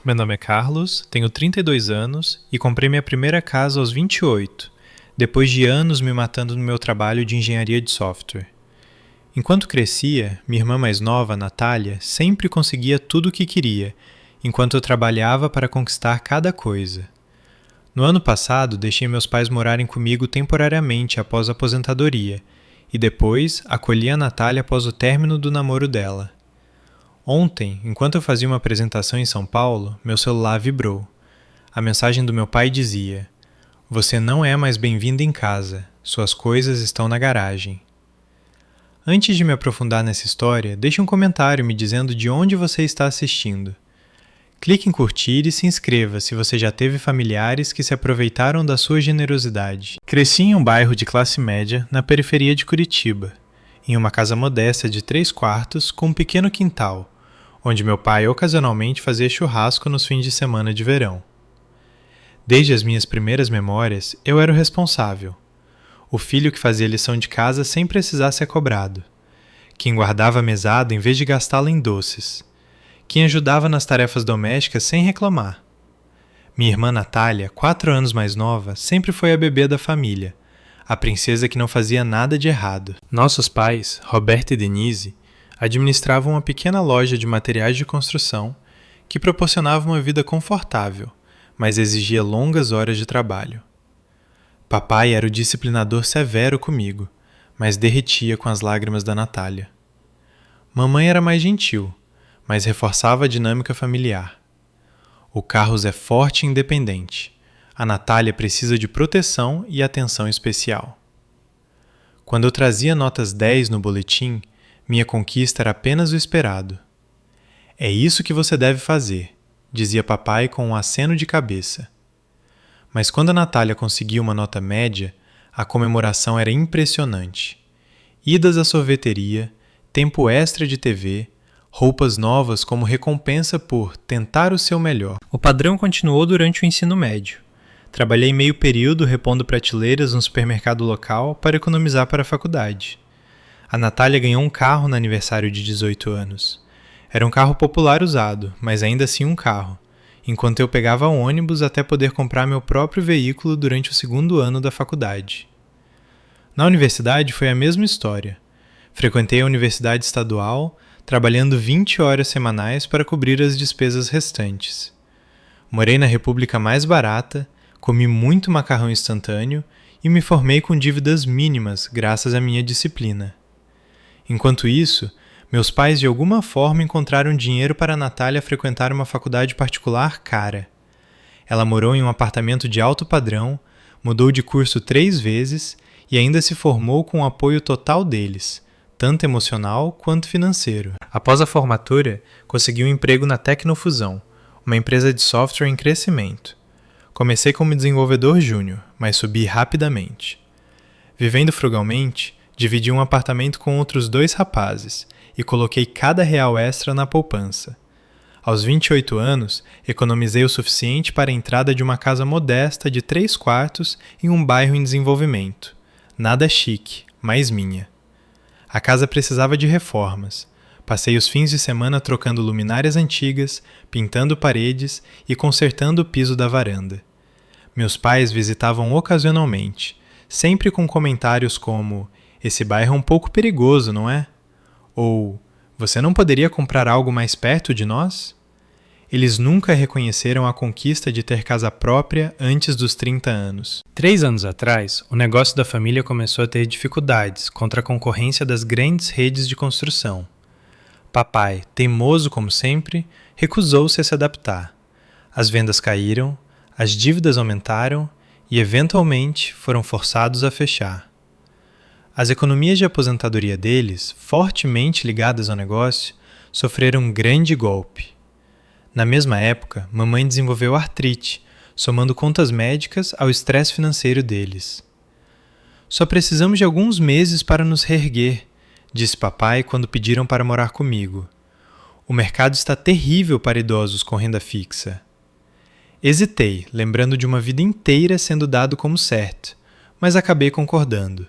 Meu nome é Carlos, tenho 32 anos e comprei minha primeira casa aos 28, depois de anos me matando no meu trabalho de engenharia de software. Enquanto crescia, minha irmã mais nova, Natália, sempre conseguia tudo o que queria, enquanto eu trabalhava para conquistar cada coisa. No ano passado, deixei meus pais morarem comigo temporariamente após a aposentadoria, e depois acolhi a Natália após o término do namoro dela. Ontem, enquanto eu fazia uma apresentação em São Paulo, meu celular vibrou. A mensagem do meu pai dizia: "Você não é mais bem-vindo em casa, suas coisas estão na garagem." Antes de me aprofundar nessa história, deixe um comentário me dizendo de onde você está assistindo. Clique em curtir e se inscreva se você já teve familiares que se aproveitaram da sua generosidade. Cresci em um bairro de classe média na periferia de Curitiba, em uma casa modesta de 3 quartos com um pequeno quintal, onde meu pai ocasionalmente fazia churrasco nos fins de semana de verão. Desde as minhas primeiras memórias, eu era o responsável. O filho que fazia lição de casa sem precisar ser cobrado. Quem guardava a mesada em vez de gastá-la em doces. Quem ajudava nas tarefas domésticas sem reclamar. Minha irmã Natália, 4 anos mais nova, sempre foi a bebê da família, a princesa que não fazia nada de errado. Nossos pais, Roberto e Denise, administravam uma pequena loja de materiais de construção que proporcionava uma vida confortável, mas exigia longas horas de trabalho. Papai era o disciplinador severo comigo, mas derretia com as lágrimas da Natália. Mamãe era mais gentil, mas reforçava a dinâmica familiar. O Carlos é forte e independente. A Natália precisa de proteção e atenção especial. Quando eu trazia notas 10 no boletim, minha conquista era apenas o esperado. "É isso que você deve fazer", dizia papai com um aceno de cabeça. Mas quando a Natália conseguia uma nota média, a comemoração era impressionante. Idas à sorveteria, tempo extra de TV, roupas novas como recompensa por tentar o seu melhor. O padrão continuou durante o ensino médio. Trabalhei meio período repondo prateleiras no supermercado local para economizar para a faculdade. A Natália ganhou um carro no aniversário de 18 anos. Era um carro popular usado, mas ainda assim um carro, enquanto eu pegava ônibus até poder comprar meu próprio veículo durante o 2º ano da faculdade. Na universidade foi a mesma história. Frequentei a universidade estadual, trabalhando 20 horas semanais para cobrir as despesas restantes. Morei na república mais barata, comi muito macarrão instantâneo e me formei com dívidas mínimas graças à minha disciplina. Enquanto isso, meus pais de alguma forma encontraram dinheiro para a Natália frequentar uma faculdade particular cara. Ela morou em um apartamento de alto padrão, mudou de curso 3 vezes e ainda se formou com o apoio total deles, tanto emocional quanto financeiro. Após a formatura, consegui um emprego na Tecnofusão, uma empresa de software em crescimento. Comecei como desenvolvedor júnior, mas subi rapidamente. Vivendo frugalmente, dividi um apartamento com outros 2 rapazes e coloquei cada real extra na poupança. Aos 28 anos, economizei o suficiente para a entrada de uma casa modesta de 3 quartos em um bairro em desenvolvimento. Nada chique, mas minha. A casa precisava de reformas. Passei os fins de semana trocando luminárias antigas, pintando paredes e consertando o piso da varanda. Meus pais visitavam ocasionalmente, sempre com comentários como: "Esse bairro é um pouco perigoso, não é?" Ou "Você não poderia comprar algo mais perto de nós?" Eles nunca reconheceram a conquista de ter casa própria antes dos 30 anos. 3 anos atrás, o negócio da família começou a ter dificuldades contra a concorrência das grandes redes de construção. Papai, teimoso como sempre, recusou-se a se adaptar. As vendas caíram, as dívidas aumentaram e, eventualmente, foram forçados a fechar. As economias de aposentadoria deles, fortemente ligadas ao negócio, sofreram um grande golpe. Na mesma época, mamãe desenvolveu artrite, somando contas médicas ao estresse financeiro deles. "Só precisamos de alguns meses para nos reerguer", disse papai quando pediram para morar comigo. "O mercado está terrível para idosos com renda fixa." Hesitei, lembrando de uma vida inteira sendo dado como certo, mas acabei concordando.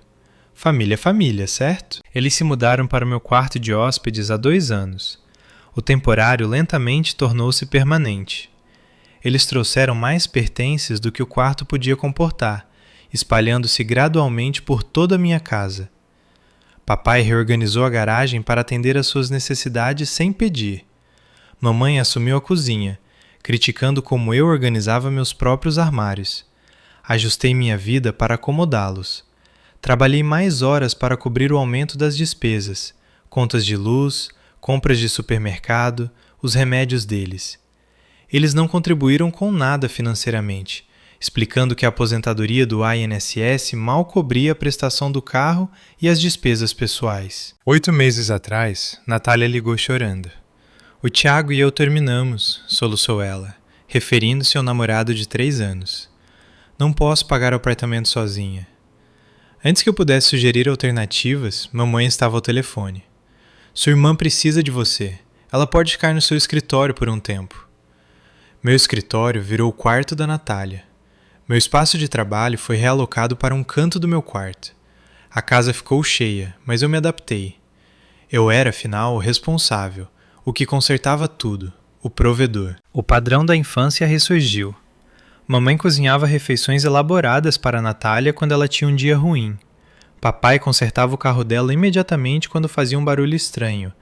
Família é família, certo? Eles se mudaram para o meu quarto de hóspedes há 2 anos. O temporário lentamente tornou-se permanente. Eles trouxeram mais pertences do que o quarto podia comportar, espalhando-se gradualmente por toda a minha casa. Papai reorganizou a garagem para atender às suas necessidades sem pedir. Mamãe assumiu a cozinha, criticando como eu organizava meus próprios armários. Ajustei minha vida para acomodá-los. Trabalhei mais horas para cobrir o aumento das despesas, contas de luz, compras de supermercado, os remédios deles. Eles não contribuíram com nada financeiramente, explicando que a aposentadoria do INSS mal cobria a prestação do carro e as despesas pessoais. 8 meses atrás, Natália ligou chorando. O Tiago e eu terminamos, soluçou ela, referindo-se ao namorado de 3 anos. Não posso pagar o apartamento sozinha. Antes que eu pudesse sugerir alternativas, mamãe estava ao telefone. Sua irmã precisa de você. Ela pode ficar no seu escritório por um tempo. Meu escritório virou o quarto da Natália. Meu espaço de trabalho foi realocado para um canto do meu quarto. A casa ficou cheia, mas eu me adaptei. Eu era, afinal, o responsável, o que consertava tudo, o provedor. O padrão da infância ressurgiu. Mamãe cozinhava refeições elaboradas para a Natália quando ela tinha um dia ruim. Papai consertava o carro dela imediatamente quando fazia um barulho estranho,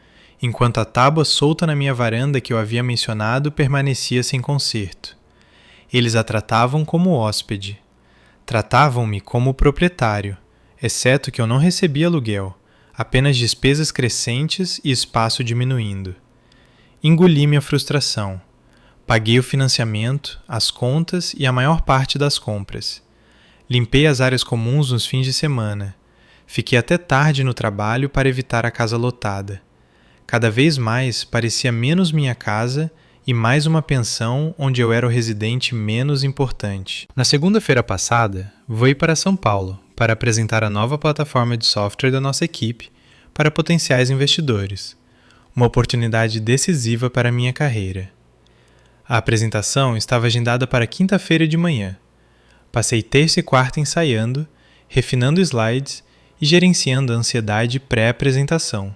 enquanto a tábua solta na minha varanda que eu havia mencionado permanecia sem conserto. Eles a tratavam como hóspede. Tratavam-me como proprietário, exceto que eu não recebia aluguel, apenas despesas crescentes e espaço diminuindo. Engoli minha frustração. Paguei o financiamento, as contas e a maior parte das compras. Limpei as áreas comuns nos fins de semana. Fiquei até tarde no trabalho para evitar a casa lotada. Cada vez mais parecia menos minha casa e mais uma pensão onde eu era o residente menos importante. Na segunda-feira passada, voei para São Paulo para apresentar a nova plataforma de software da nossa equipe para potenciais investidores. Uma oportunidade decisiva para a minha carreira. A apresentação estava agendada para quinta-feira de manhã. Passei terça e quarta ensaiando, refinando slides e gerenciando a ansiedade pré-apresentação.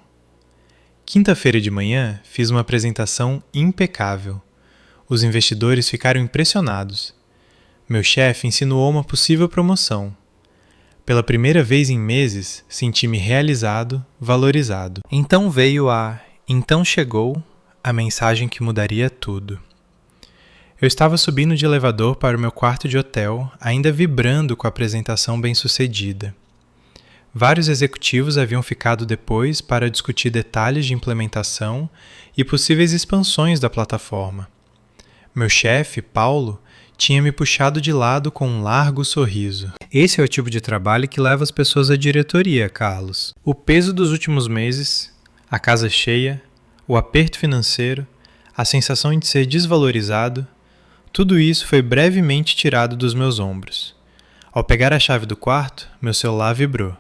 Quinta-feira de manhã, fiz uma apresentação impecável. Os investidores ficaram impressionados. Meu chefe insinuou uma possível promoção. Pela primeira vez em meses, senti-me realizado, valorizado. Então chegou a mensagem que mudaria tudo. Eu estava subindo de elevador para o meu quarto de hotel, ainda vibrando com a apresentação bem-sucedida. Vários executivos haviam ficado depois para discutir detalhes de implementação e possíveis expansões da plataforma. Meu chefe, Paulo, tinha me puxado de lado com um largo sorriso. Esse é o tipo de trabalho que leva as pessoas à diretoria, Carlos. O peso dos últimos meses, a casa cheia, o aperto financeiro, a sensação de ser desvalorizado, tudo isso foi brevemente tirado dos meus ombros. Ao pegar a chave do quarto, meu celular vibrou.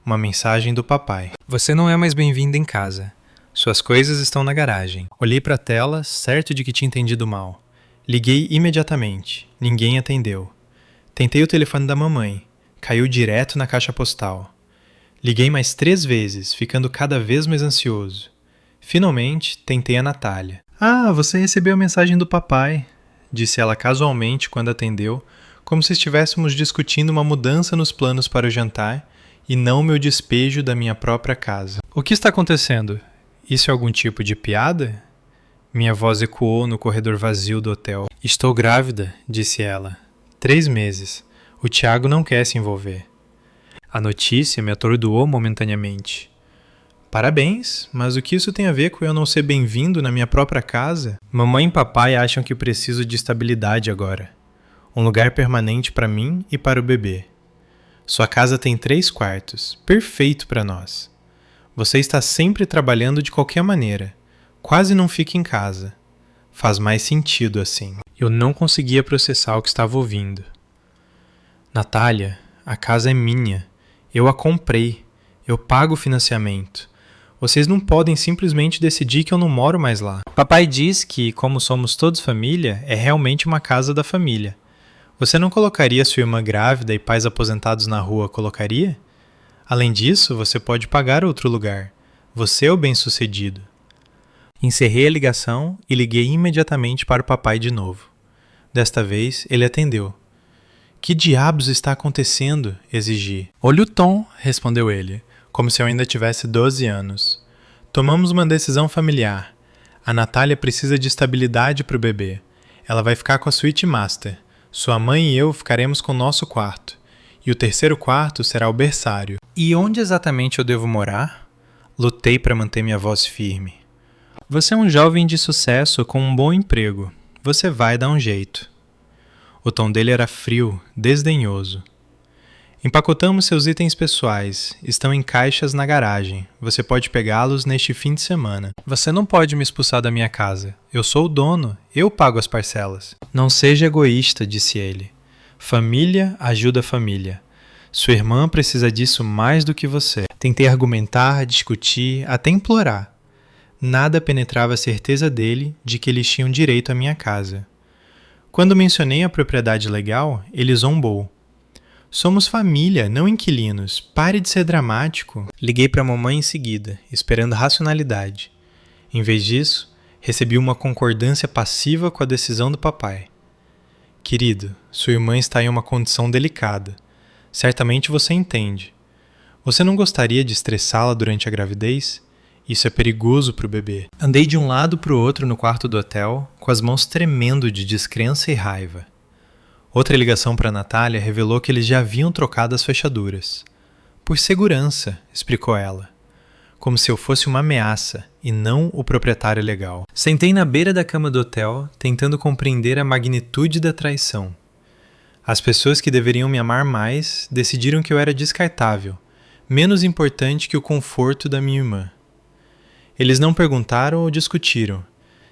Uma mensagem do papai. Você não é mais bem-vindo em casa. Suas coisas estão na garagem. Olhei para a tela, certo de que tinha entendido mal. Liguei imediatamente. Ninguém atendeu. Tentei o telefone da mamãe. Caiu direto na caixa postal. Liguei mais 3 vezes, ficando cada vez mais ansioso. Finalmente, tentei a Natália. Ah, você recebeu a mensagem do papai, disse ela casualmente quando atendeu, como se estivéssemos discutindo uma mudança nos planos para o jantar e não o meu despejo da minha própria casa. O que está acontecendo? Isso é algum tipo de piada? Minha voz ecoou no corredor vazio do hotel. Estou grávida, disse ela. 3 meses. O Tiago não quer se envolver. A notícia me atordoou momentaneamente. Parabéns, mas o que isso tem a ver com eu não ser bem-vindo na minha própria casa? Mamãe e papai acham que preciso de estabilidade agora. Um lugar permanente para mim e para o bebê. Sua casa tem 3 quartos, perfeito para nós. Você está sempre trabalhando de qualquer maneira. Quase não fica em casa. Faz mais sentido assim. Eu não conseguia processar o que estava ouvindo. Natália, a casa é minha. Eu a comprei. Eu pago o financiamento. Vocês não podem simplesmente decidir que eu não moro mais lá. Papai diz que, como somos todos família, é realmente uma casa da família. Você não colocaria sua irmã grávida e pais aposentados na rua, colocaria? Além disso, você pode pagar outro lugar. Você é o bem-sucedido. Encerrei a ligação e liguei imediatamente para o papai de novo. Desta vez, ele atendeu. Que diabos está acontecendo? Exigi. Olha o tom, respondeu ele, como se eu ainda tivesse 12 anos. Tomamos uma decisão familiar. A Natália precisa de estabilidade para o bebê. Ela vai ficar com a suíte master. Sua mãe e eu ficaremos com o nosso quarto. E o terceiro quarto será o berçário. E onde exatamente eu devo morar? Lutei para manter minha voz firme. Você é um jovem de sucesso com um bom emprego. Você vai dar um jeito. O tom dele era frio, desdenhoso. Empacotamos seus itens pessoais. Estão em caixas na garagem. Você pode pegá-los neste fim de semana. Você não pode me expulsar da minha casa. Eu sou o dono. Eu pago as parcelas. Não seja egoísta, disse ele. Família ajuda a família. Sua irmã precisa disso mais do que você. Tentei argumentar, discutir, até implorar. Nada penetrava a certeza dele de que eles tinham direito à minha casa. Quando mencionei a propriedade legal, ele zombou. Somos família, não inquilinos. Pare de ser dramático. Liguei para a mamãe em seguida, esperando racionalidade. Em vez disso, recebi uma concordância passiva com a decisão do papai. Querido, sua irmã está em uma condição delicada. Certamente você entende. Você não gostaria de estressá-la durante a gravidez? Isso é perigoso para o bebê. Andei de um lado para o outro no quarto do hotel, com as mãos tremendo de descrença e raiva. Outra ligação para Natália revelou que eles já haviam trocado as fechaduras. Por segurança, explicou ela. Como se eu fosse uma ameaça e não o proprietário legal. Sentei na beira da cama do hotel, tentando compreender a magnitude da traição. As pessoas que deveriam me amar mais decidiram que eu era descartável, menos importante que o conforto da minha irmã. Eles não perguntaram ou discutiram.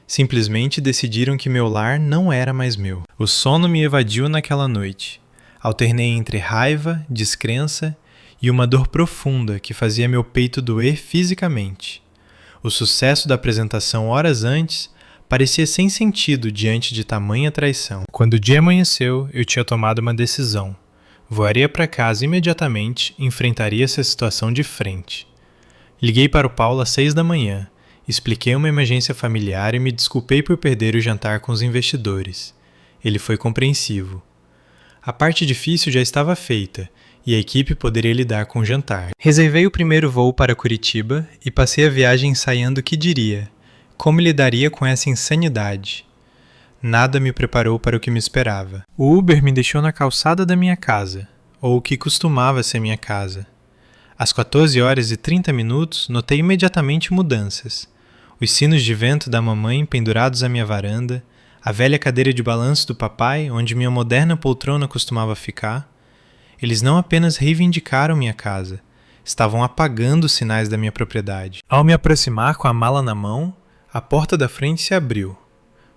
Simplesmente decidiram que meu lar não era mais meu. O sono me evadiu naquela noite. Alternei entre raiva, descrença e uma dor profunda que fazia meu peito doer fisicamente. O sucesso da apresentação horas antes parecia sem sentido diante de tamanha traição. Quando o dia amanheceu, eu tinha tomado uma decisão. Voaria para casa imediatamente e enfrentaria essa situação de frente. Liguei para o Paulo às 6 da manhã. Expliquei uma emergência familiar e me desculpei por perder o jantar com os investidores. Ele foi compreensivo. A parte difícil já estava feita e a equipe poderia lidar com o jantar. Reservei o primeiro voo para Curitiba e passei a viagem ensaiando o que diria, como lidaria com essa insanidade. Nada me preparou para o que me esperava. O Uber me deixou na calçada da minha casa, ou o que costumava ser minha casa. Às 14 horas e 30 minutos, notei imediatamente mudanças. Os sinos de vento da mamãe pendurados à minha varanda, a velha cadeira de balanço do papai, onde minha moderna poltrona costumava ficar. Eles não apenas reivindicaram minha casa, estavam apagando os sinais da minha propriedade. Ao me aproximar com a mala na mão, a porta da frente se abriu.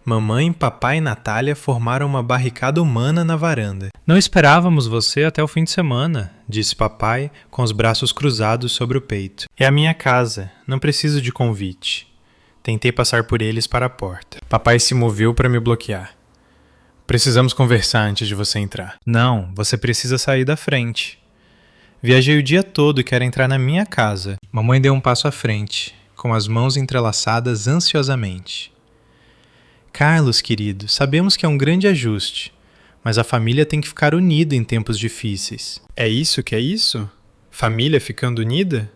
Mamãe, papai e Natália formaram uma barricada humana na varanda. Não esperávamos você até o fim de semana, disse papai, com os braços cruzados sobre o peito. É a minha casa, não preciso de convite. Tentei passar por eles para a porta. Papai se moveu para me bloquear. Precisamos conversar antes de você entrar. Não, você precisa sair da frente. Viajei o dia todo e quero entrar na minha casa. Mamãe deu um passo à frente, com as mãos entrelaçadas ansiosamente. Carlos, querido, sabemos que é um grande ajuste, mas a família tem que ficar unida em tempos difíceis. É isso que é isso? Família ficando unida?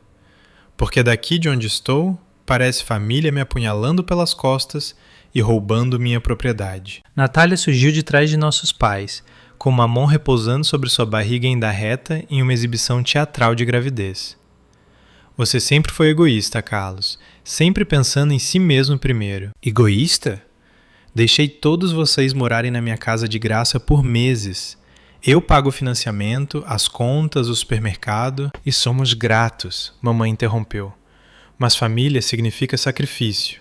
Porque daqui de onde estou, parece família me apunhalando pelas costas e roubando minha propriedade. Natália surgiu de trás de nossos pais, com uma mão repousando sobre sua barriga ainda reta em uma exibição teatral de gravidez. Você sempre foi egoísta, Carlos, sempre pensando em si mesmo primeiro. Egoísta? Deixei todos vocês morarem na minha casa de graça por meses. Eu pago o financiamento, as contas, o supermercado e somos gratos, mamãe interrompeu. Mas família significa sacrifício.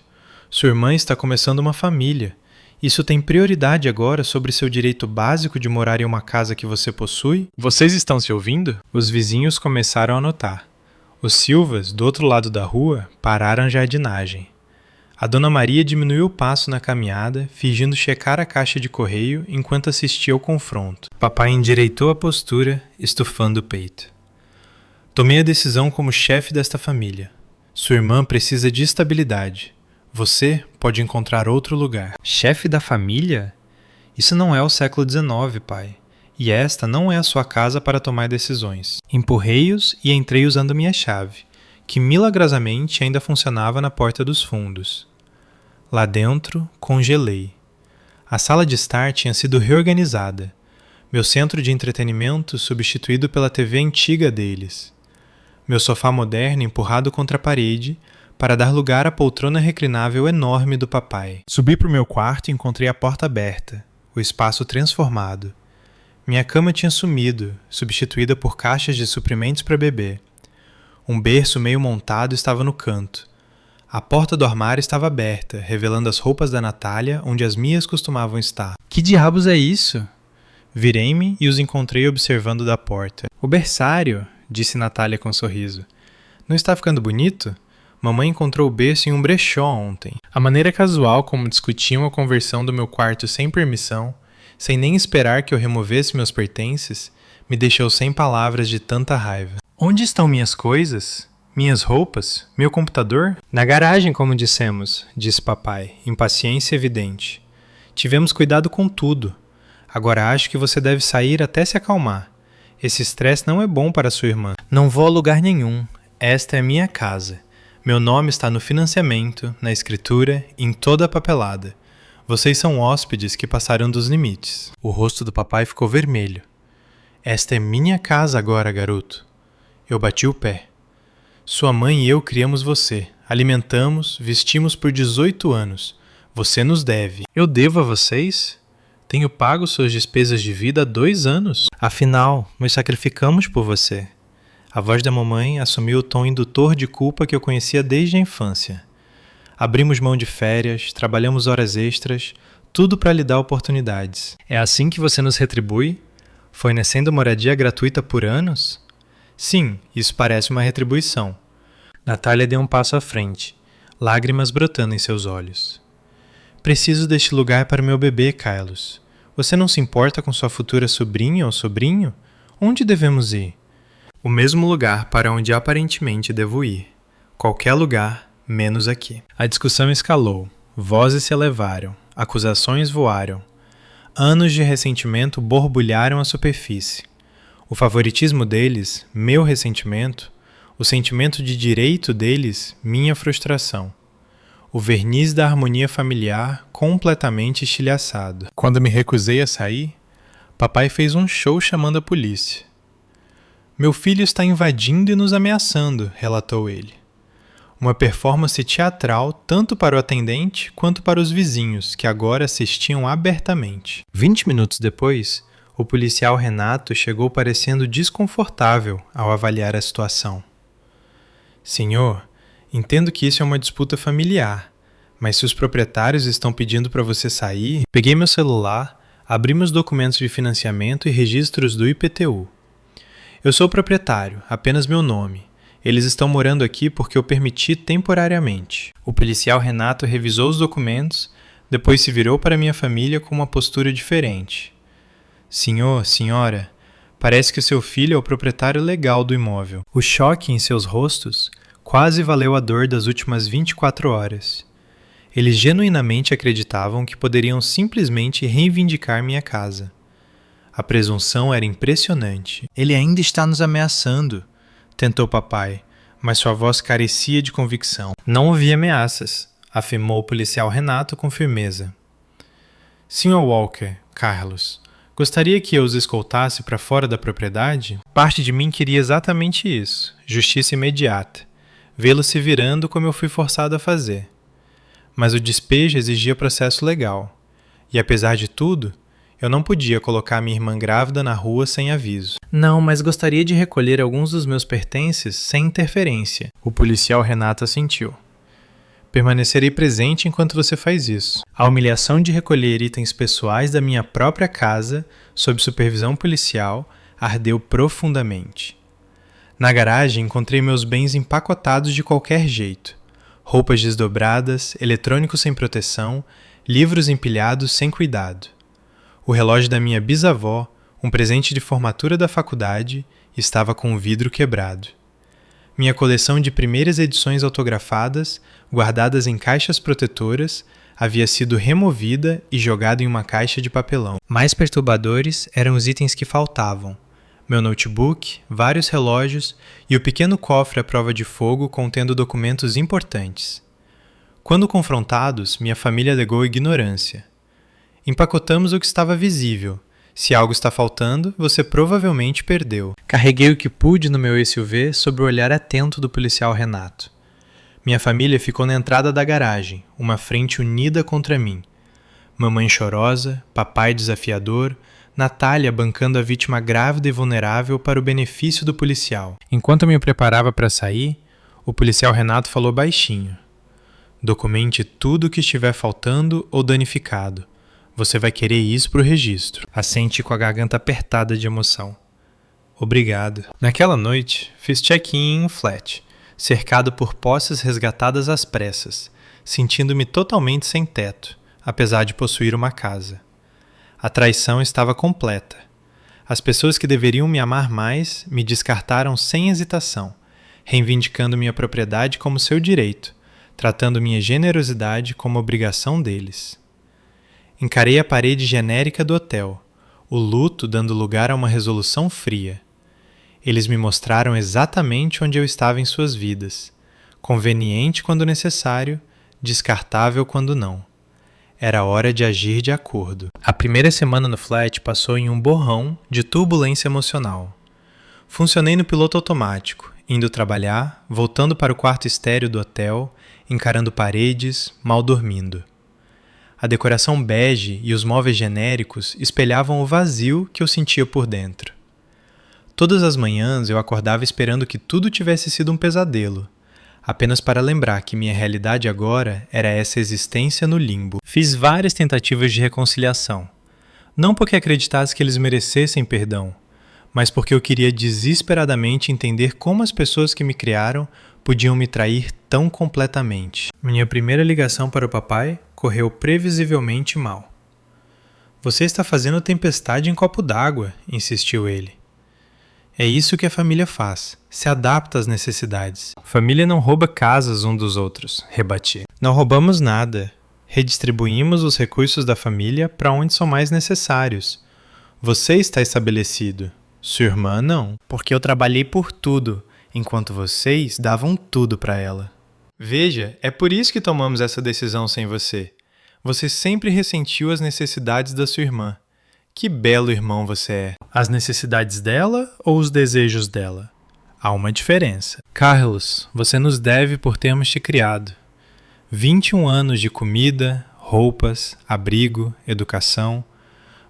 Sua irmã está começando uma família. Isso tem prioridade agora sobre seu direito básico de morar em uma casa que você possui? Vocês estão se ouvindo? Os vizinhos começaram a notar. Os Silvas, do outro lado da rua, pararam a jardinagem. A Dona Maria diminuiu o passo na caminhada, fingindo checar a caixa de correio enquanto assistia ao confronto. Papai endireitou a postura, estufando o peito. Tomei a decisão como chefe desta família. Sua irmã precisa de estabilidade. Você pode encontrar outro lugar. Chefe da família? Isso não é o século XIX, pai. E esta não é a sua casa para tomar decisões. Empurrei-os e entrei usando minha chave, que milagrosamente ainda funcionava na porta dos fundos. Lá dentro, congelei. A sala de estar tinha sido reorganizada. Meu centro de entretenimento substituído pela TV antiga deles. Meu sofá moderno empurrado contra a parede para dar lugar à poltrona reclinável enorme do papai. Subi para o meu quarto e encontrei a porta aberta, o espaço transformado. Minha cama tinha sumido, substituída por caixas de suprimentos para bebê. Um berço meio montado estava no canto. A porta do armário estava aberta, revelando as roupas da Natália onde as minhas costumavam estar. Que diabos é isso? Virei-me e os encontrei observando da porta. O berçário, disse Natália com um sorriso. Não está ficando bonito? Mamãe encontrou o berço em um brechó ontem. A maneira casual como discutiam a conversão do meu quarto sem permissão, sem nem esperar que eu removesse meus pertences, me deixou sem palavras de tanta raiva. Onde estão minhas coisas? Minhas roupas? Meu computador? Na garagem, como dissemos, disse papai, impaciência evidente. Tivemos cuidado com tudo. Agora acho que você deve sair até se acalmar. Esse estresse não é bom para sua irmã. Não vou a lugar nenhum. Esta é minha casa. Meu nome está no financiamento, na escritura, em toda a papelada. Vocês são hóspedes que passaram dos limites. O rosto do papai ficou vermelho. Esta é minha casa agora, garoto. Eu bati o pé. Sua mãe e eu criamos você. Alimentamos, vestimos por 18 anos. Você nos deve. Eu devo a vocês? Tenho pago suas despesas de vida há 2 anos. Afinal, nos sacrificamos por você. A voz da mamãe assumiu o tom indutor de culpa que eu conhecia desde a infância. Abrimos mão de férias, trabalhamos horas extras, tudo para lhe dar oportunidades. É assim que você nos retribui? Fornecendo moradia gratuita por anos? Sim, isso parece uma retribuição. Natália deu um passo à frente, lágrimas brotando em seus olhos. Preciso deste lugar para meu bebê, Carlos. Você não se importa com sua futura sobrinha ou sobrinho? Onde devemos ir? O mesmo lugar para onde aparentemente devo ir. Qualquer lugar, menos aqui. A discussão escalou. Vozes se elevaram. Acusações voaram. Anos de ressentimento borbulharam a superfície. O favoritismo deles, meu ressentimento. O sentimento de direito deles, minha frustração. O verniz da harmonia familiar completamente estilhaçado. Quando me recusei a sair, papai fez um show chamando a polícia. Meu filho está invadindo e nos ameaçando, relatou ele. Uma performance teatral tanto para o atendente quanto para os vizinhos, que agora assistiam abertamente. 20 minutos depois, o policial Renato chegou parecendo desconfortável ao avaliar a situação. Senhor, entendo que isso é uma disputa familiar, mas se os proprietários estão pedindo para você sair... Peguei meu celular, abri meus documentos de financiamento e registros do IPTU. Eu sou o proprietário, apenas meu nome. Eles estão morando aqui porque eu permiti temporariamente. O policial Renato revisou os documentos, depois se virou para minha família com uma postura diferente. Senhor, senhora, parece que seu filho é o proprietário legal do imóvel. O choque em seus rostos quase valeu a dor das últimas 24 horas. Eles genuinamente acreditavam que poderiam simplesmente reivindicar minha casa. A presunção era impressionante. Ele ainda está nos ameaçando, tentou papai, mas sua voz carecia de convicção. Não ouvi ameaças, afirmou o policial Renato com firmeza. Sr. Walker, Carlos, gostaria que eu os escoltasse para fora da propriedade? Parte de mim queria exatamente isso, justiça imediata, vê-los se virando como eu fui forçado a fazer. Mas o despejo exigia processo legal, e apesar de tudo, eu não podia colocar minha irmã grávida na rua sem aviso. Não, mas gostaria de recolher alguns dos meus pertences sem interferência. O policial Renato assentiu. Permanecerei presente enquanto você faz isso. A humilhação de recolher itens pessoais da minha própria casa, sob supervisão policial, ardeu profundamente. Na garagem encontrei meus bens empacotados de qualquer jeito. Roupas desdobradas, eletrônicos sem proteção, livros empilhados sem cuidado. O relógio da minha bisavó, um presente de formatura da faculdade, estava com o vidro quebrado. Minha coleção de primeiras edições autografadas, guardadas em caixas protetoras, havia sido removida e jogada em uma caixa de papelão. Mais perturbadores eram os itens que faltavam: meu notebook, vários relógios e o pequeno cofre à prova de fogo contendo documentos importantes. Quando confrontados, minha família alegou ignorância. Empacotamos o que estava visível. Se algo está faltando, você provavelmente perdeu. Carreguei o que pude no meu SUV sob o olhar atento do policial Renato. Minha família ficou na entrada da garagem, uma frente unida contra mim. Mamãe chorosa, papai desafiador, Natália bancando a vítima grávida e vulnerável para o benefício do policial. Enquanto eu me preparava para sair, o policial Renato falou baixinho: documente tudo o que estiver faltando ou danificado. Você vai querer isso para o registro. Assente com a garganta apertada de emoção. Obrigado. Naquela noite, fiz check-in em um flat, cercado por posses resgatadas às pressas, sentindo-me totalmente sem teto, apesar de possuir uma casa. A traição estava completa. As pessoas que deveriam me amar mais me descartaram sem hesitação, reivindicando minha propriedade como seu direito, tratando minha generosidade como obrigação deles. Encarei a parede genérica do hotel, o luto dando lugar a uma resolução fria. Eles me mostraram exatamente onde eu estava em suas vidas, conveniente quando necessário, descartável quando não. Era hora de agir de acordo. A primeira semana no flat passou em um borrão de turbulência emocional. Funcionei no piloto automático, indo trabalhar, voltando para o quarto estéreo do hotel, encarando paredes, mal dormindo. A decoração bege e os móveis genéricos espelhavam o vazio que eu sentia por dentro. Todas as manhãs eu acordava esperando que tudo tivesse sido um pesadelo, apenas para lembrar que minha realidade agora era essa existência no limbo. Fiz várias tentativas de reconciliação, não porque acreditasse que eles merecessem perdão, mas porque eu queria desesperadamente entender como as pessoas que me criaram podiam me trair tão completamente. Minha primeira ligação para o papai correu previsivelmente mal. Você está fazendo tempestade em copo d'água, insistiu ele. É isso que a família faz, se adapta às necessidades. Família não rouba casas um dos outros, rebati. Não roubamos nada. Redistribuímos os recursos da família para onde são mais necessários. Você está estabelecido. Sua irmã não. Porque eu trabalhei por tudo, enquanto vocês davam tudo para ela. Veja, é por isso que tomamos essa decisão sem você. Você sempre ressentiu as necessidades da sua irmã. Que belo irmão você é. As necessidades dela ou os desejos dela? Há uma diferença. Carlos, você nos deve por termos te criado. 21 anos de comida, roupas, abrigo, educação.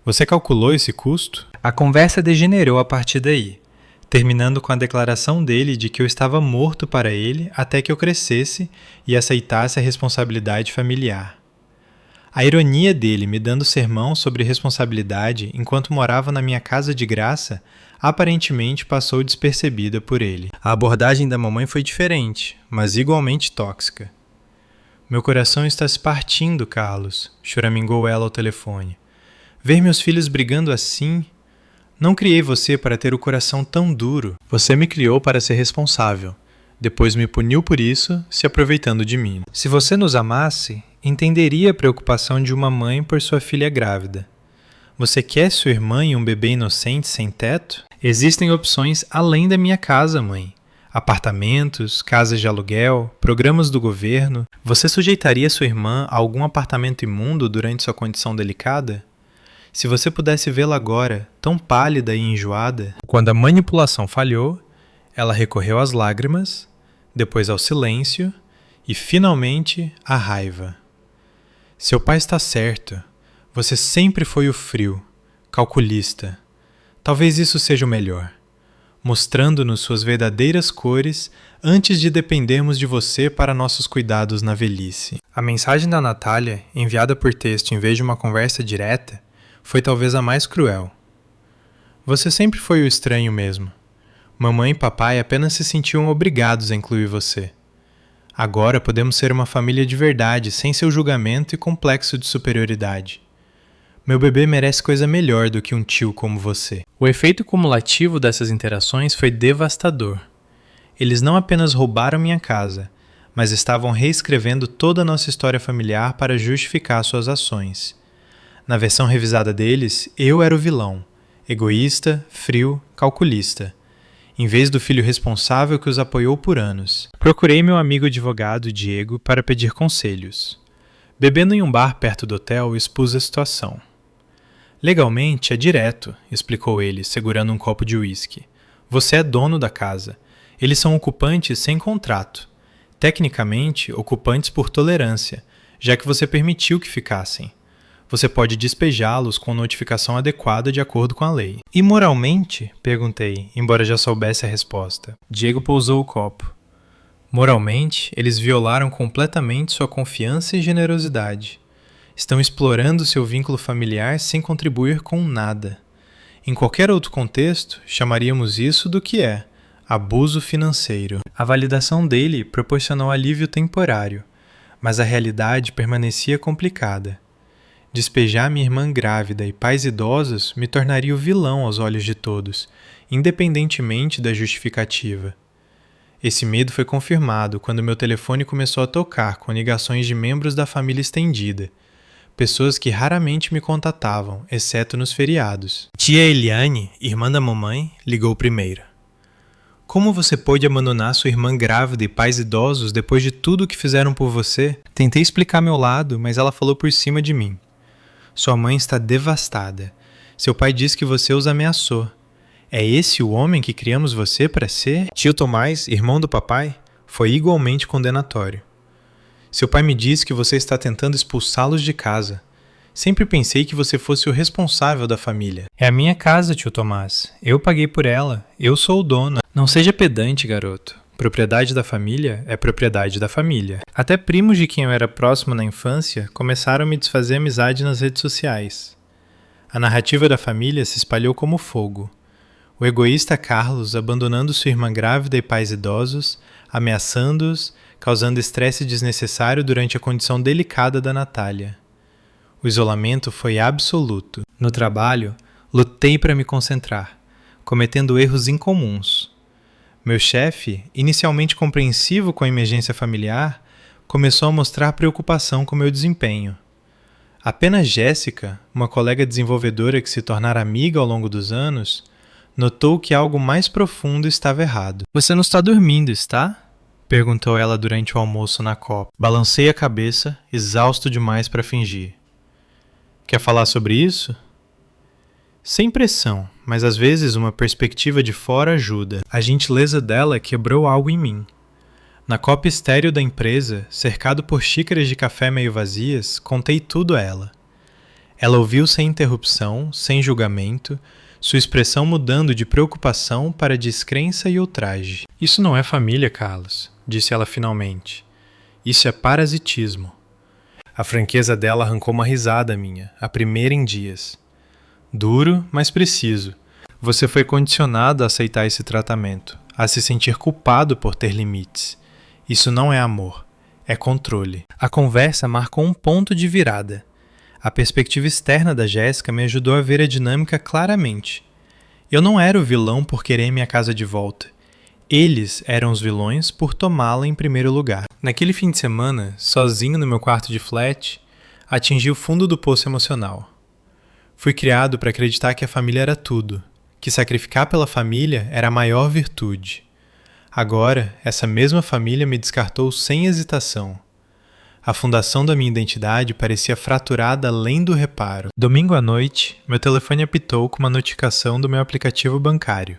Você calculou esse custo? A conversa degenerou a partir daí, terminando com a declaração dele de que eu estava morto para ele até que eu crescesse e aceitasse a responsabilidade familiar. A ironia dele me dando sermão sobre responsabilidade enquanto morava na minha casa de graça aparentemente passou despercebida por ele. A abordagem da mamãe foi diferente, mas igualmente tóxica. Meu coração está se partindo, Carlos, choramingou ela ao telefone. Ver meus filhos brigando assim... Não criei você para ter o coração tão duro. Você me criou para ser responsável. Depois me puniu por isso, se aproveitando de mim. Se você nos amasse, entenderia a preocupação de uma mãe por sua filha grávida. Você quer sua irmã e um bebê inocente sem teto? Existem opções além da minha casa, mãe. Apartamentos, casas de aluguel, programas do governo. Você sujeitaria sua irmã a algum apartamento imundo durante sua condição delicada? Se você pudesse vê-la agora, tão pálida e enjoada... Quando a manipulação falhou, ela recorreu às lágrimas, depois ao silêncio e, finalmente, à raiva. Seu pai está certo. Você sempre foi o frio, calculista. Talvez isso seja o melhor. Mostrando-nos suas verdadeiras cores antes de dependermos de você para nossos cuidados na velhice. A mensagem da Natália, enviada por texto em vez de uma conversa direta, foi talvez a mais cruel. Você sempre foi o estranho mesmo. Mamãe e papai apenas se sentiam obrigados a incluir você. Agora podemos ser uma família de verdade, sem seu julgamento e complexo de superioridade. Meu bebê merece coisa melhor do que um tio como você. O efeito cumulativo dessas interações foi devastador. Eles não apenas roubaram minha casa, mas estavam reescrevendo toda a nossa história familiar para justificar suas ações. Na versão revisada deles, eu era o vilão, egoísta, frio, calculista, em vez do filho responsável que os apoiou por anos. Procurei meu amigo advogado, Diego, para pedir conselhos. Bebendo em um bar perto do hotel, expus a situação. Legalmente é direto, explicou ele, segurando um copo de uísque. Você é dono da casa. Eles são ocupantes sem contrato. Tecnicamente, ocupantes por tolerância, já que você permitiu que ficassem. Você pode despejá-los com notificação adequada de acordo com a lei. E moralmente? Perguntei, embora já soubesse a resposta. Diego pousou o copo. Moralmente, eles violaram completamente sua confiança e generosidade. Estão explorando seu vínculo familiar sem contribuir com nada. Em qualquer outro contexto, chamaríamos isso do que é abuso financeiro. A validação dele proporcionou alívio temporário, mas a realidade permanecia complicada. Despejar minha irmã grávida e pais idosos me tornaria o vilão aos olhos de todos, independentemente da justificativa. Esse medo foi confirmado quando meu telefone começou a tocar com ligações de membros da família estendida, pessoas que raramente me contatavam, exceto nos feriados. Tia Eliane, irmã da mamãe, ligou primeiro. Como você pôde abandonar sua irmã grávida e pais idosos depois de tudo o que fizeram por você? Tentei explicar meu lado, mas ela falou por cima de mim. Sua mãe está devastada. Seu pai diz que você os ameaçou. É esse o homem que criamos você para ser? Tio Tomás, irmão do papai, foi igualmente condenatório. Seu pai me diz que você está tentando expulsá-los de casa. Sempre pensei que você fosse o responsável da família. É a minha casa, tio Tomás. Eu paguei por ela. Eu sou o dono. Não seja pedante, garoto. Propriedade da família é propriedade da família. Até primos de quem eu era próximo na infância começaram a me desfazer amizade nas redes sociais. A narrativa da família se espalhou como fogo. O egoísta Carlos abandonando sua irmã grávida e pais idosos, ameaçando-os, causando estresse desnecessário durante a condição delicada da Natália. O isolamento foi absoluto. No trabalho, lutei para me concentrar, cometendo erros incomuns. Meu chefe, inicialmente compreensivo com a emergência familiar, começou a mostrar preocupação com meu desempenho. Apenas Jéssica, uma colega desenvolvedora que se tornara amiga ao longo dos anos, notou que algo mais profundo estava errado. Você não está dormindo, está? Perguntou ela durante o almoço na copa. Balancei a cabeça, exausto demais para fingir. Quer falar sobre isso? Sem pressão, mas às vezes uma perspectiva de fora ajuda. A gentileza dela quebrou algo em mim. Na copa estéril da empresa, cercado por xícaras de café meio vazias, contei tudo a ela. Ela ouviu sem interrupção, sem julgamento, sua expressão mudando de preocupação para descrença e ultraje. Isso não é família, Carlos, disse ela finalmente. Isso é parasitismo. A franqueza dela arrancou uma risada minha, a primeira em dias. Duro, mas preciso. Você foi condicionado a aceitar esse tratamento, a se sentir culpado por ter limites. Isso não é amor, é controle. A conversa marcou um ponto de virada. A perspectiva externa da Jéssica me ajudou a ver a dinâmica claramente. Eu não era o vilão por querer minha casa de volta. Eles eram os vilões por tomá-la em primeiro lugar. Naquele fim de semana, sozinho no meu quarto de flat, atingi o fundo do poço emocional. Fui criado para acreditar que a família era tudo, que sacrificar pela família era a maior virtude. Agora, essa mesma família me descartou sem hesitação. A fundação da minha identidade parecia fraturada além do reparo. Domingo à noite, meu telefone apitou com uma notificação do meu aplicativo bancário.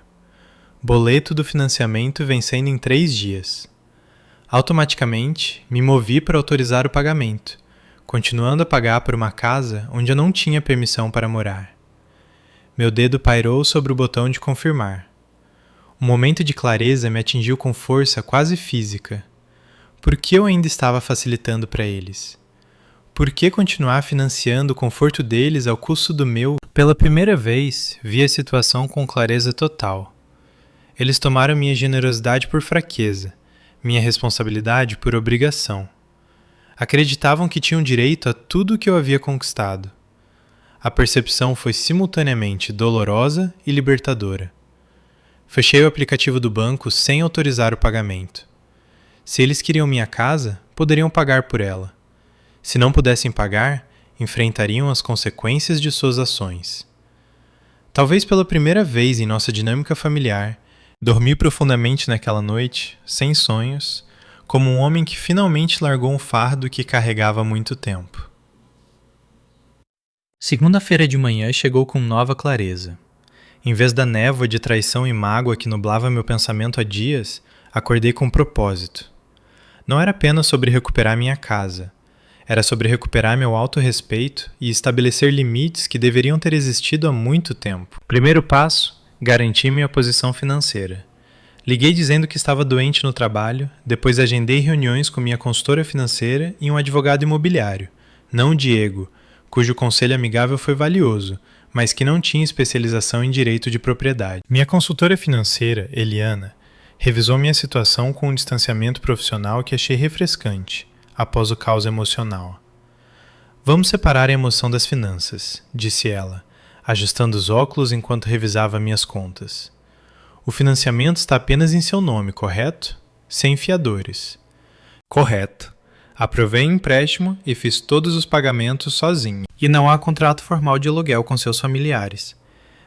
Boleto do financiamento vencendo em 3 dias. Automaticamente, me movi para autorizar o pagamento, continuando a pagar por uma casa onde eu não tinha permissão para morar. Meu dedo pairou sobre o botão de confirmar. Um momento de clareza me atingiu com força quase física. Por que eu ainda estava facilitando para eles? Por que continuar financiando o conforto deles ao custo do meu? Pela primeira vez, vi a situação com clareza total. Eles tomaram minha generosidade por fraqueza, minha responsabilidade por obrigação. Acreditavam que tinham direito a tudo o que eu havia conquistado. A percepção foi simultaneamente dolorosa e libertadora. Fechei o aplicativo do banco sem autorizar o pagamento. Se eles queriam minha casa, poderiam pagar por ela. Se não pudessem pagar, enfrentariam as consequências de suas ações. Talvez pela primeira vez em nossa dinâmica familiar, dormi profundamente naquela noite, sem sonhos, como um homem que finalmente largou um fardo que carregava há muito tempo. Segunda-feira de manhã chegou com nova clareza. Em vez da névoa de traição e mágoa que nublava meu pensamento há dias, acordei com um propósito. Não era apenas sobre recuperar minha casa. Era sobre recuperar meu autorrespeito e estabelecer limites que deveriam ter existido há muito tempo. Primeiro passo, garantir minha posição financeira. Liguei dizendo que estava doente no trabalho, depois agendei reuniões com minha consultora financeira e um advogado imobiliário, não o Diego, cujo conselho amigável foi valioso, mas que não tinha especialização em direito de propriedade. Minha consultora financeira, Eliana, revisou minha situação com um distanciamento profissional que achei refrescante, após o caos emocional. Vamos separar a emoção das finanças, disse ela, ajustando os óculos enquanto revisava minhas contas. O financiamento está apenas em seu nome, correto? Sem fiadores. Correto. Aprovei o empréstimo e fiz todos os pagamentos sozinho. E não há contrato formal de aluguel com seus familiares.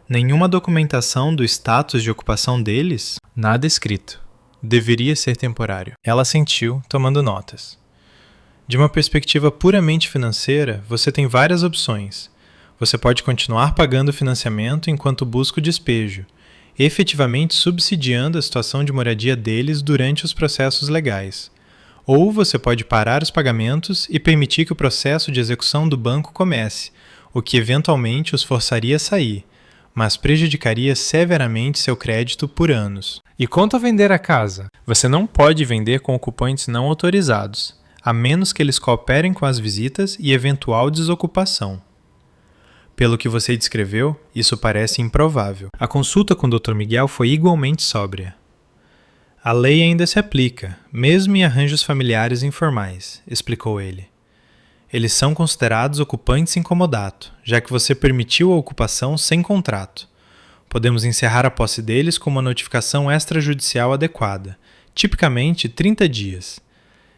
Nenhuma documentação do status de ocupação deles? Nada escrito. Deveria ser temporário. Ela assentiu, tomando notas. De uma perspectiva puramente financeira, você tem várias opções. Você pode continuar pagando o financiamento enquanto busca o despejo, efetivamente subsidiando a situação de moradia deles durante os processos legais. Ou você pode parar os pagamentos e permitir que o processo de execução do banco comece, o que eventualmente os forçaria a sair, mas prejudicaria severamente seu crédito por anos. E quanto a vender a casa? Você não pode vender com ocupantes não autorizados, a menos que eles cooperem com as visitas e eventual desocupação. Pelo que você descreveu, isso parece improvável. A consulta com o Dr. Miguel foi igualmente sóbria. A lei ainda se aplica, mesmo em arranjos familiares informais, explicou ele. Eles são considerados ocupantes in comodato, já que você permitiu a ocupação sem contrato. Podemos encerrar a posse deles com uma notificação extrajudicial adequada, tipicamente 30 dias.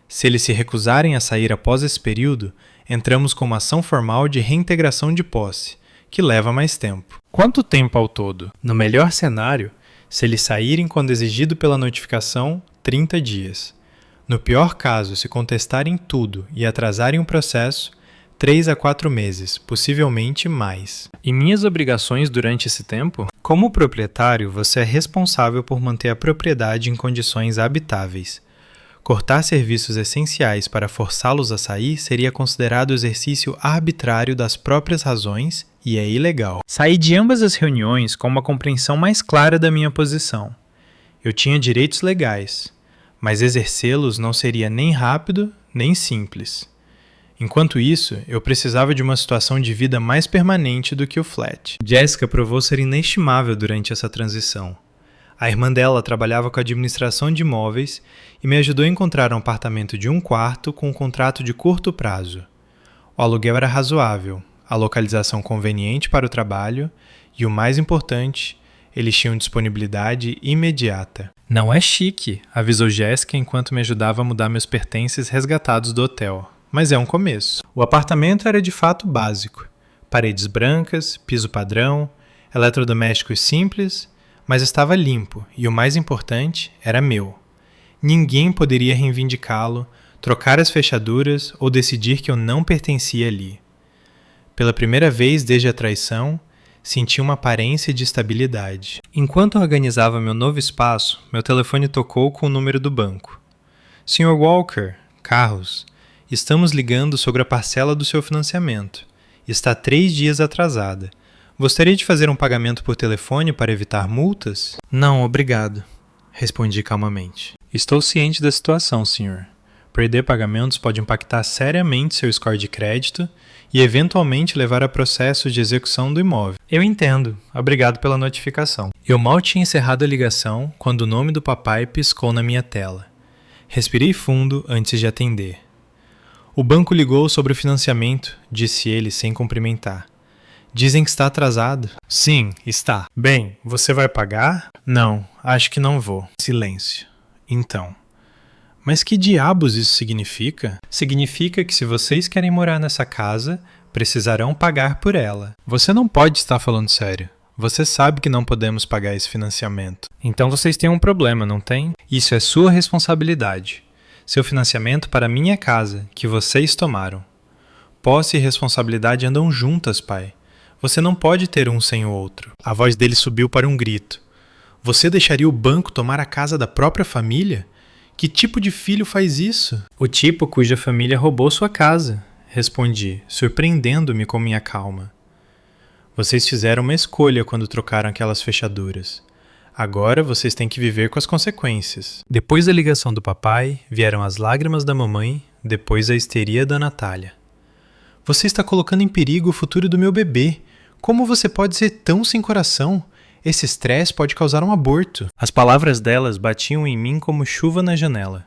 Se eles se recusarem a sair após esse período, entramos com uma ação formal de reintegração de posse, que leva mais tempo. Quanto tempo ao todo? No melhor cenário, se eles saírem quando exigido pela notificação, 30 dias. No pior caso, se contestarem tudo e atrasarem o processo, 3 a 4 meses, possivelmente mais. E minhas obrigações durante esse tempo? Como proprietário, você é responsável por manter a propriedade em condições habitáveis. Cortar serviços essenciais para forçá-los a sair seria considerado exercício arbitrário das próprias razões e é ilegal. Saí de ambas as reuniões com uma compreensão mais clara da minha posição. Eu tinha direitos legais, mas exercê-los não seria nem rápido nem simples. Enquanto isso, eu precisava de uma situação de vida mais permanente do que o flat. Jessica provou ser inestimável durante essa transição. A irmã dela trabalhava com a administração de imóveis e me ajudou a encontrar um apartamento de 1 quarto com um contrato de curto prazo. O aluguel era razoável, a localização conveniente para o trabalho e, o mais importante, eles tinham disponibilidade imediata. Não é chique, avisou Jéssica enquanto me ajudava a mudar meus pertences resgatados do hotel, mas é um começo. O apartamento era de fato básico. Paredes brancas, piso padrão, eletrodomésticos simples, mas estava limpo e o mais importante era meu. Ninguém poderia reivindicá-lo, trocar as fechaduras ou decidir que eu não pertencia ali. Pela primeira vez desde a traição, senti uma aparência de estabilidade. Enquanto organizava meu novo espaço, meu telefone tocou com o número do banco. Sr. Walker, Carros, estamos ligando sobre a parcela do seu financiamento. Está 3 dias atrasada. Gostaria de fazer um pagamento por telefone para evitar multas? Não, obrigado, respondi calmamente. Estou ciente da situação, senhor. Perder pagamentos pode impactar seriamente seu score de crédito e eventualmente levar a processo de execução do imóvel. Eu entendo. Obrigado pela notificação. Eu mal tinha encerrado a ligação quando o nome do papai piscou na minha tela. Respirei fundo antes de atender. O banco ligou sobre o financiamento, disse ele sem cumprimentar. Dizem que está atrasado. Sim, está. Bem, você vai pagar? Não, acho que não vou. Silêncio. Então. Mas que diabos isso significa? Significa que se vocês querem morar nessa casa, precisarão pagar por ela. Você não pode estar falando sério. Você sabe que não podemos pagar esse financiamento. Então vocês têm um problema, não tem? Isso é sua responsabilidade. Seu financiamento para minha casa, que vocês tomaram. Posse e responsabilidade andam juntas, pai. Você não pode ter um sem o outro. A voz dele subiu para um grito. Você deixaria o banco tomar a casa da própria família? Que tipo de filho faz isso? O tipo cuja família roubou sua casa, respondi, surpreendendo-me com minha calma. Vocês fizeram uma escolha quando trocaram aquelas fechaduras. Agora vocês têm que viver com as consequências. Depois da ligação do papai, vieram as lágrimas da mamãe, depois a histeria da Natália. Você está colocando em perigo o futuro do meu bebê. Como você pode ser tão sem coração? Esse estresse pode causar um aborto. As palavras delas batiam em mim como chuva na janela.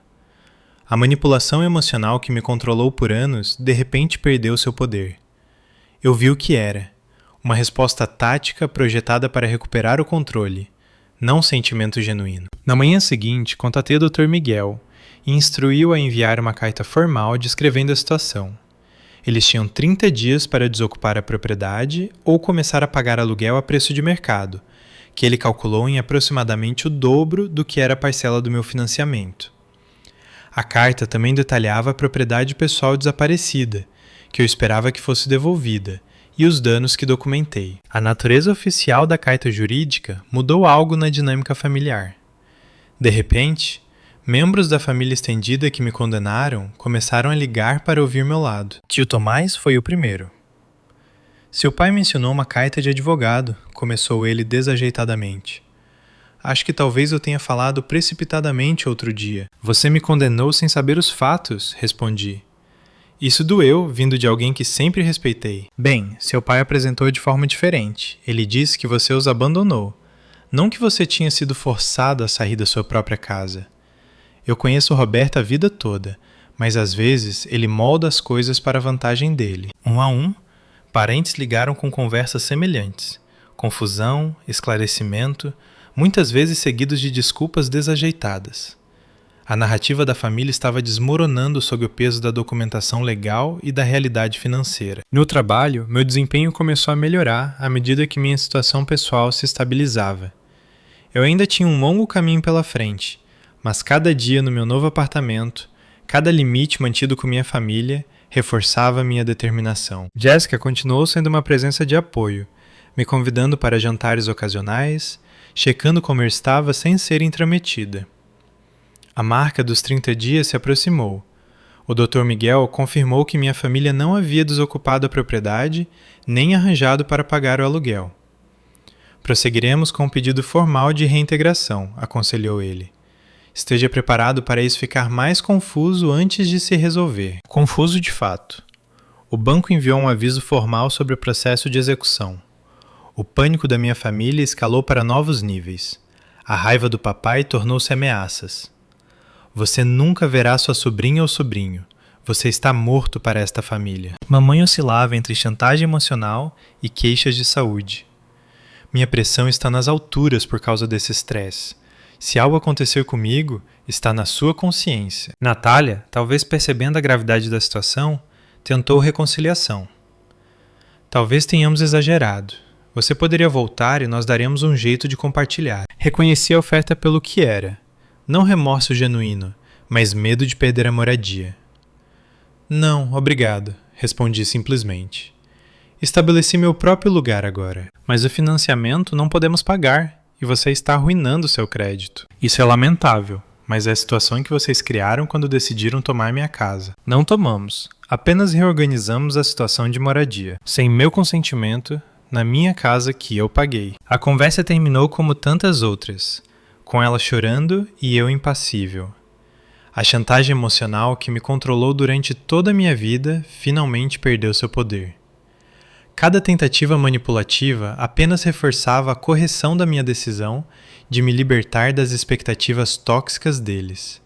A manipulação emocional que me controlou por anos, de repente perdeu seu poder. Eu vi o que era. Uma resposta tática projetada para recuperar o controle, não um sentimento genuíno. Na manhã seguinte, contatei o Dr. Miguel e instruí-o a enviar uma carta formal descrevendo a situação. Eles tinham 30 dias para desocupar a propriedade ou começar a pagar aluguel a preço de mercado, que ele calculou em aproximadamente o dobro do que era a parcela do meu financiamento. A carta também detalhava a propriedade pessoal desaparecida, que eu esperava que fosse devolvida, e os danos que documentei. A natureza oficial da carta jurídica mudou algo na dinâmica familiar. De repente, membros da família estendida que me condenaram começaram a ligar para ouvir meu lado. Tio Tomás foi o primeiro. Seu pai mencionou uma carta de advogado, começou ele desajeitadamente. Acho que talvez eu tenha falado precipitadamente outro dia. Você me condenou sem saber os fatos, respondi. Isso doeu, vindo de alguém que sempre respeitei. Bem, seu pai apresentou de forma diferente. Ele disse que você os abandonou. Não que você tinha sido forçado a sair da sua própria casa. Eu conheço o Roberto a vida toda, mas às vezes ele molda as coisas para a vantagem dele. Um a um, parentes ligaram com conversas semelhantes. Confusão, esclarecimento, muitas vezes seguidos de desculpas desajeitadas. A narrativa da família estava desmoronando sob o peso da documentação legal e da realidade financeira. No trabalho, meu desempenho começou a melhorar à medida que minha situação pessoal se estabilizava. Eu ainda tinha um longo caminho pela frente, mas cada dia no meu novo apartamento, cada limite mantido com minha família, reforçava minha determinação. Jéssica continuou sendo uma presença de apoio, me convidando para jantares ocasionais, checando como eu estava sem ser intrometida. A marca dos 30 dias se aproximou. O Dr. Miguel confirmou que minha família não havia desocupado a propriedade nem arranjado para pagar o aluguel. Prosseguiremos com um pedido formal de reintegração, aconselhou ele. Esteja preparado para isso ficar mais confuso antes de se resolver. Confuso de fato. O banco enviou um aviso formal sobre o processo de execução. O pânico da minha família escalou para novos níveis. A raiva do papai tornou-se ameaças. Você nunca verá sua sobrinha ou sobrinho. Você está morto para esta família. Mamãe oscilava entre chantagem emocional e queixas de saúde. Minha pressão está nas alturas por causa desse estresse. Se algo acontecer comigo, está na sua consciência. Natália, talvez percebendo a gravidade da situação, tentou reconciliação. Talvez tenhamos exagerado. Você poderia voltar e nós daremos um jeito de compartilhar. Reconheci a oferta pelo que era. Não remorso genuíno, mas medo de perder a moradia. Não, obrigado, respondi simplesmente. Estabeleci meu próprio lugar agora, mas o financiamento não podemos pagar e você está arruinando seu crédito. Isso é lamentável, mas é a situação que vocês criaram quando decidiram tomar minha casa. Não tomamos, apenas reorganizamos a situação de moradia, sem meu consentimento, na minha casa que eu paguei. A conversa terminou como tantas outras, com ela chorando e eu impassível. A chantagem emocional que me controlou durante toda a minha vida finalmente perdeu seu poder. Cada tentativa manipulativa apenas reforçava a correção da minha decisão de me libertar das expectativas tóxicas deles.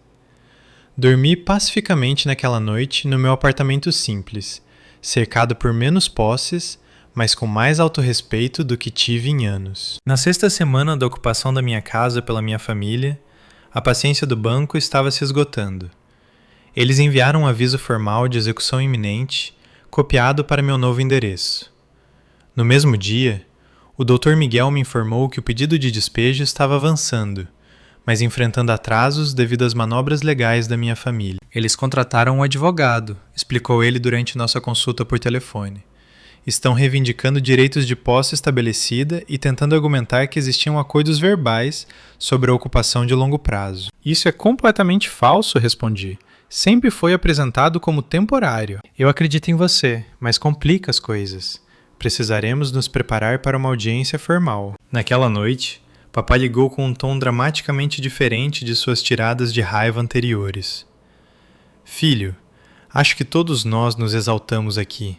Dormi pacificamente naquela noite no meu apartamento simples, cercado por menos posses, mas com mais autorrespeito do que tive em anos. Na sexta semana da ocupação da minha casa pela minha família, a paciência do banco estava se esgotando. Eles enviaram um aviso formal de execução iminente, copiado para meu novo endereço. No mesmo dia, o Dr. Miguel me informou que o pedido de despejo estava avançando, mas enfrentando atrasos devido às manobras legais da minha família. Eles contrataram um advogado, explicou ele durante nossa consulta por telefone. Estão reivindicando direitos de posse estabelecida e tentando argumentar que existiam acordos verbais sobre a ocupação de longo prazo. Isso é completamente falso, respondi. Sempre foi apresentado como temporário. Eu acredito em você, mas complica as coisas. Precisaremos nos preparar para uma audiência formal. Naquela noite, papai ligou com um tom dramaticamente diferente de suas tiradas de raiva anteriores. Filho, acho que todos nós nos exaltamos aqui.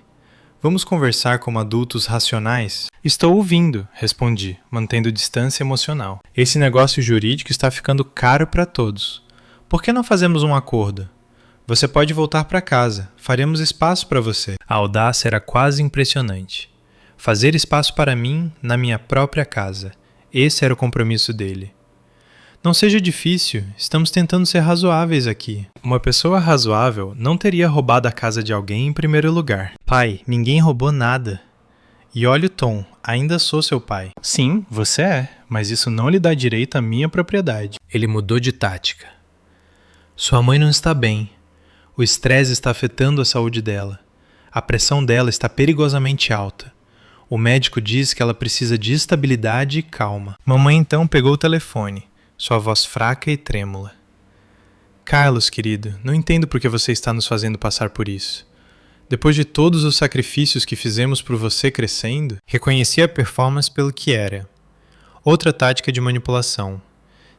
Vamos conversar como adultos racionais? Estou ouvindo, respondi, mantendo distância emocional. Esse negócio jurídico está ficando caro para todos. Por que não fazemos um acordo? Você pode voltar para casa, faremos espaço para você. A audácia era quase impressionante. Fazer espaço para mim na minha própria casa. Esse era o compromisso dele. Não seja difícil, estamos tentando ser razoáveis aqui. Uma pessoa razoável não teria roubado a casa de alguém em primeiro lugar. Pai, ninguém roubou nada. E olha o tom, ainda sou seu pai. Sim, você é, mas isso não lhe dá direito à minha propriedade. Ele mudou de tática. Sua mãe não está bem. O estresse está afetando a saúde dela. A pressão dela está perigosamente alta. O médico diz que ela precisa de estabilidade e calma. Mamãe então pegou o telefone. Sua voz fraca e trêmula. Carlos, querido, não entendo por que você está nos fazendo passar por isso. Depois de todos os sacrifícios que fizemos por você crescendo, reconheci a performance pelo que era. Outra tática de manipulação.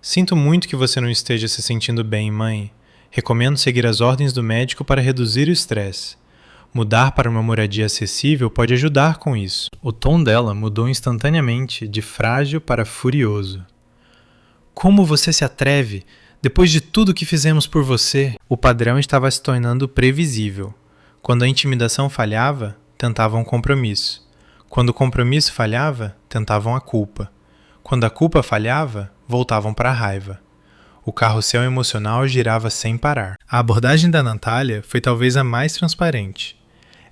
Sinto muito que você não esteja se sentindo bem, mãe. Recomendo seguir as ordens do médico para reduzir o estresse. Mudar para uma moradia acessível pode ajudar com isso. O tom dela mudou instantaneamente de frágil para furioso. Como você se atreve? Depois de tudo que fizemos por você? O padrão estava se tornando previsível. Quando a intimidação falhava, tentavam um compromisso. Quando o compromisso falhava, tentavam a culpa. Quando a culpa falhava, voltavam para a raiva. O carrossel emocional girava sem parar. A abordagem da Natália foi talvez a mais transparente.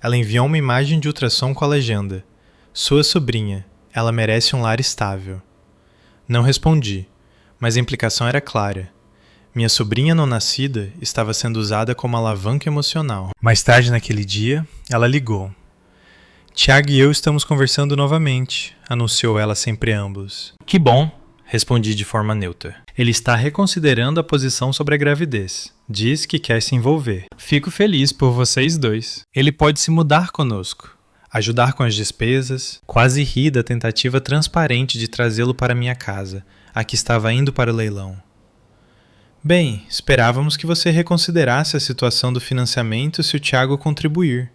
Ela enviou uma imagem de ultrassom com a legenda: sua sobrinha, ela merece um lar estável. Não respondi. Mas a implicação era clara. Minha sobrinha não nascida estava sendo usada como alavanca emocional. Mais tarde naquele dia, ela ligou. Tiago e eu estamos conversando novamente, anunciou ela sem preâmbulos. Que bom, respondi de forma neutra. Ele está reconsiderando a posição sobre a gravidez. Diz que quer se envolver. Fico feliz por vocês dois. Ele pode se mudar conosco, ajudar com as despesas. Quase ri da tentativa transparente de trazê-lo para minha casa, a que estava indo para o leilão. Bem, esperávamos que você reconsiderasse a situação do financiamento se o Tiago contribuir.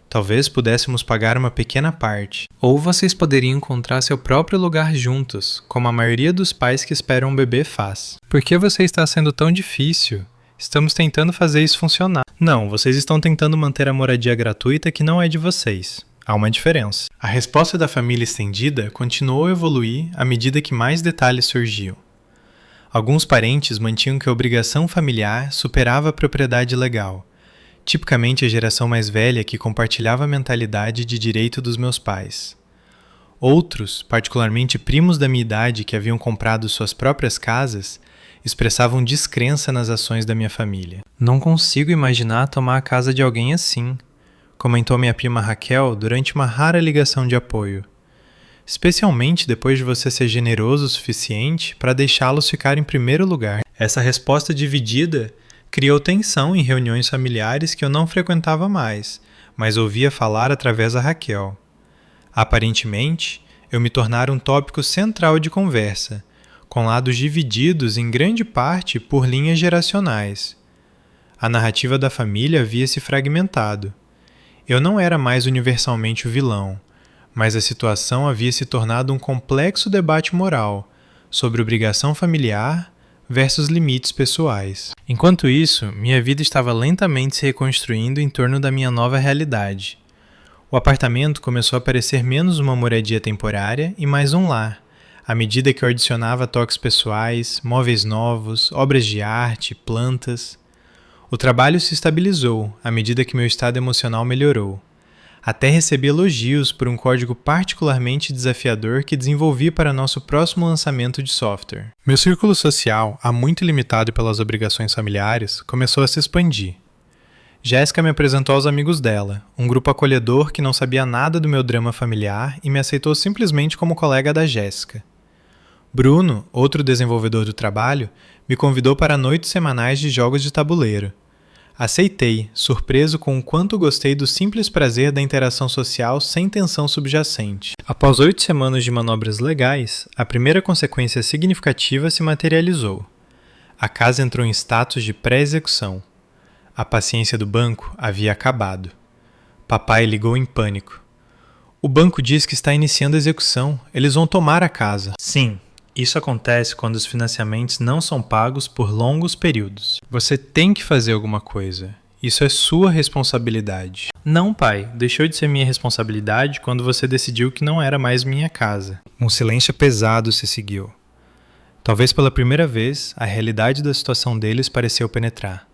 Talvez pudéssemos pagar uma pequena parte. Ou vocês poderiam encontrar seu próprio lugar juntos, como a maioria dos pais que esperam um bebê faz. Por que você está sendo tão difícil? Estamos tentando fazer isso funcionar. Não, vocês estão tentando manter a moradia gratuita que não é de vocês. Há uma diferença. A resposta da família estendida continuou a evoluir à medida que mais detalhes surgiam. Alguns parentes mantinham que a obrigação familiar superava a propriedade legal, tipicamente a geração mais velha que compartilhava a mentalidade de direito dos meus pais. Outros, particularmente primos da minha idade que haviam comprado suas próprias casas, expressavam descrença nas ações da minha família. Não consigo imaginar tomar a casa de alguém assim, comentou minha prima Raquel durante uma rara ligação de apoio. Especialmente depois de você ser generoso o suficiente para deixá-los ficar em primeiro lugar. Essa resposta dividida criou tensão em reuniões familiares que eu não frequentava mais, mas ouvia falar através da Raquel. Aparentemente, eu me tornara um tópico central de conversa, com lados divididos em grande parte por linhas geracionais. A narrativa da família havia se fragmentado. Eu não era mais universalmente o vilão, mas a situação havia se tornado um complexo debate moral sobre obrigação familiar versus limites pessoais. Enquanto isso, minha vida estava lentamente se reconstruindo em torno da minha nova realidade. O apartamento começou a parecer menos uma moradia temporária e mais um lar, à medida que eu adicionava toques pessoais, móveis novos, obras de arte, plantas. O trabalho se estabilizou à medida que meu estado emocional melhorou. Até recebi elogios por um código particularmente desafiador que desenvolvi para nosso próximo lançamento de software. Meu círculo social, há muito limitado pelas obrigações familiares, começou a se expandir. Jéssica me apresentou aos amigos dela, um grupo acolhedor que não sabia nada do meu drama familiar e me aceitou simplesmente como colega da Jéssica. Bruno, outro desenvolvedor do trabalho, me convidou para noites semanais de jogos de tabuleiro. Aceitei, surpreso com o quanto gostei do simples prazer da interação social sem tensão subjacente. Após 8 semanas de manobras legais, a primeira consequência significativa se materializou. A casa entrou em status de pré-execução. A paciência do banco havia acabado. Papai ligou em pânico. O banco diz que está iniciando a execução. Eles vão tomar a casa. Sim. Isso acontece quando os financiamentos não são pagos por longos períodos. Você tem que fazer alguma coisa. Isso é sua responsabilidade. Não, pai. Deixou de ser minha responsabilidade quando você decidiu que não era mais minha casa. Um silêncio pesado se seguiu. Talvez pela primeira vez, a realidade da situação deles pareceu penetrar.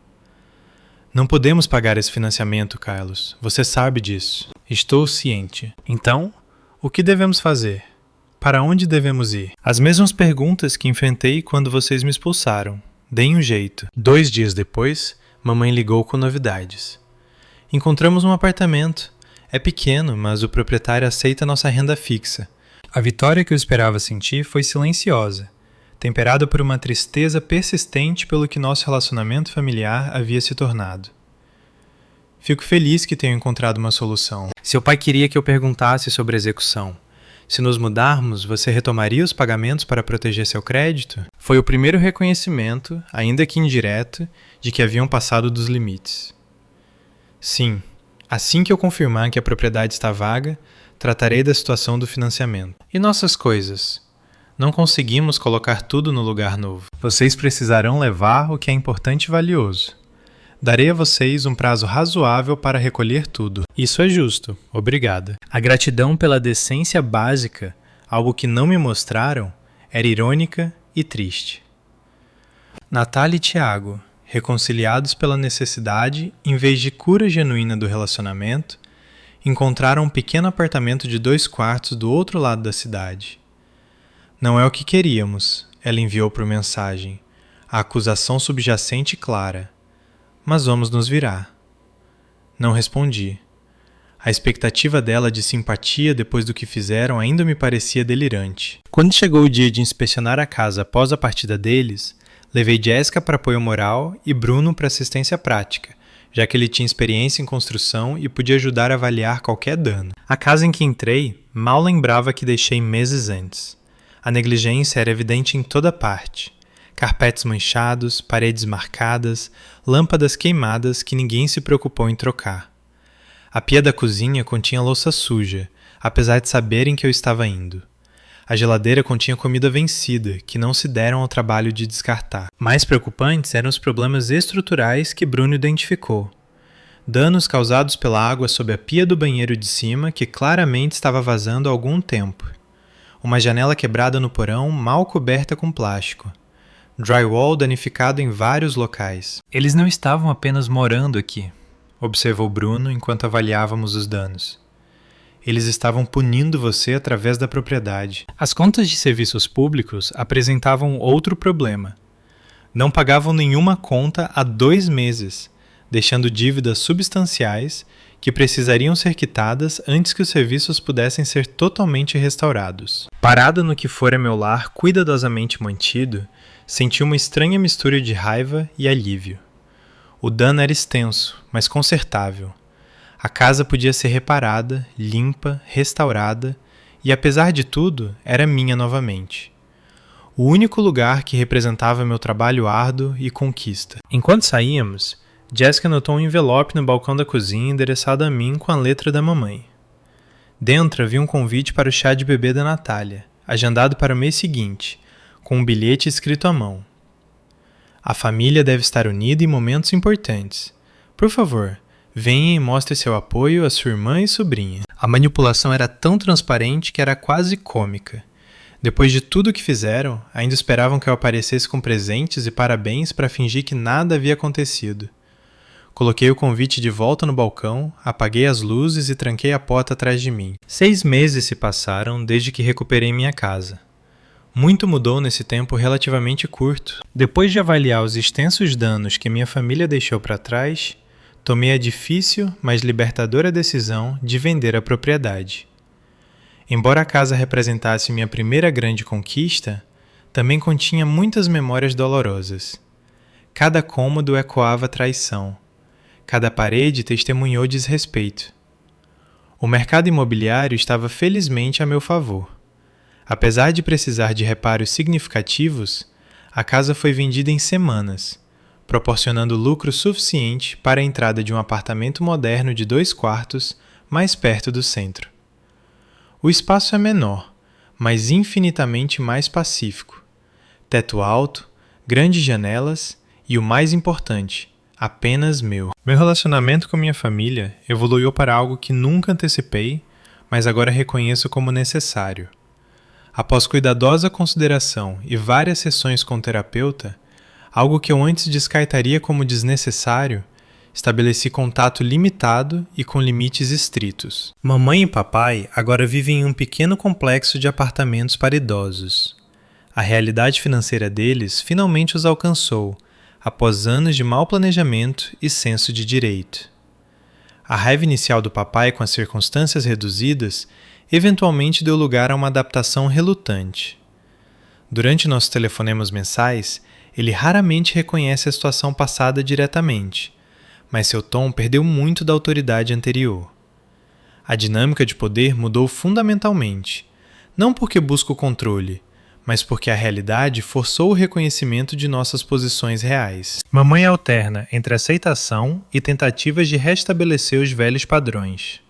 Não podemos pagar esse financiamento, Carlos. Você sabe disso. Estou ciente. Então, o que devemos fazer? Para onde devemos ir? As mesmas perguntas que enfrentei quando vocês me expulsaram. Deem um jeito. 2 dias depois, mamãe ligou com novidades. Encontramos um apartamento. É pequeno, mas o proprietário aceita nossa renda fixa. A vitória que eu esperava sentir foi silenciosa, temperada por uma tristeza persistente pelo que nosso relacionamento familiar havia se tornado. Fico feliz que tenho encontrado uma solução. Seu pai queria que eu perguntasse sobre a execução. Se nos mudarmos, você retomaria os pagamentos para proteger seu crédito? Foi o primeiro reconhecimento, ainda que indireto, de que haviam passado dos limites. Sim, assim que eu confirmar que a propriedade está vaga, tratarei da situação do financiamento. E nossas coisas? Não conseguimos colocar tudo no lugar novo. Vocês precisarão levar o que é importante e valioso. Darei a vocês um prazo razoável para recolher tudo. Isso é justo. Obrigada. A gratidão pela decência básica, algo que não me mostraram, era irônica e triste. Natália e Tiago, reconciliados pela necessidade em vez de cura genuína do relacionamento, encontraram um pequeno apartamento de 2 quartos do outro lado da cidade. Não é o que queríamos, ela enviou por mensagem, a acusação subjacente clara. Mas vamos nos virar. Não respondi. A expectativa dela de simpatia depois do que fizeram ainda me parecia delirante. Quando chegou o dia de inspecionar a casa após a partida deles, levei Jéssica para apoio moral e Bruno para assistência prática, já que ele tinha experiência em construção e podia ajudar a avaliar qualquer dano. A casa em que entrei mal lembrava que deixei meses antes. A negligência era evidente em toda parte. Carpetes manchados, paredes marcadas, lâmpadas queimadas que ninguém se preocupou em trocar. A pia da cozinha continha louça suja, apesar de saberem que eu estava indo. A geladeira continha comida vencida, que não se deram ao trabalho de descartar. Mais preocupantes eram os problemas estruturais que Bruno identificou. Danos causados pela água sob a pia do banheiro de cima, que claramente estava vazando há algum tempo. Uma janela quebrada no porão, mal coberta com plástico. Drywall danificado em vários locais. Eles não estavam apenas morando aqui, observou Bruno enquanto avaliávamos os danos. Eles estavam punindo você através da propriedade. As contas de serviços públicos apresentavam outro problema. Não pagavam nenhuma conta há 2 meses, deixando dívidas substanciais que precisariam ser quitadas antes que os serviços pudessem ser totalmente restaurados. Parado no que fora meu lar cuidadosamente mantido, senti uma estranha mistura de raiva e alívio. O dano era extenso, mas consertável. A casa podia ser reparada, limpa, restaurada, e apesar de tudo, era minha novamente. O único lugar que representava meu trabalho árduo e conquista. Enquanto saíamos, Jéssica notou um envelope no balcão da cozinha endereçado a mim com a letra da mamãe. Dentro havia um convite para o chá de bebê da Natália, agendado para o mês seguinte, com um bilhete escrito à mão. A família deve estar unida em momentos importantes. Por favor, venha e mostre seu apoio a sua irmã e sobrinha. A manipulação era tão transparente que era quase cômica. Depois de tudo o que fizeram, ainda esperavam que eu aparecesse com presentes e parabéns para fingir que nada havia acontecido. Coloquei o convite de volta no balcão, apaguei as luzes e tranquei a porta atrás de mim. 6 meses se passaram desde que recuperei minha casa. Muito mudou nesse tempo relativamente curto. Depois de avaliar os extensos danos que minha família deixou para trás, tomei a difícil, mas libertadora decisão de vender a propriedade. Embora a casa representasse minha primeira grande conquista, também continha muitas memórias dolorosas. Cada cômodo ecoava traição. Cada parede testemunhou desrespeito. O mercado imobiliário estava felizmente a meu favor. Apesar de precisar de reparos significativos, a casa foi vendida em semanas, proporcionando lucro suficiente para a entrada de um apartamento moderno de 2 quartos mais perto do centro. O espaço é menor, mas infinitamente mais pacífico. Teto alto, grandes janelas e, o mais importante, apenas meu. Meu relacionamento com minha família evoluiu para algo que nunca antecipei, mas agora reconheço como necessário. Após cuidadosa consideração e várias sessões com o terapeuta, algo que eu antes descartaria como desnecessário, estabeleci contato limitado e com limites estritos. Mamãe e papai agora vivem em um pequeno complexo de apartamentos para idosos. A realidade financeira deles finalmente os alcançou, após anos de mau planejamento e senso de direito. A raiva inicial do papai com as circunstâncias reduzidas eventualmente deu lugar a uma adaptação relutante. Durante nossos telefonemas mensais, ele raramente reconhece a situação passada diretamente, mas seu tom perdeu muito da autoridade anterior. A dinâmica de poder mudou fundamentalmente, não porque busca o controle, mas porque a realidade forçou o reconhecimento de nossas posições reais. Mamãe alterna entre aceitação e tentativas de restabelecer os velhos padrões.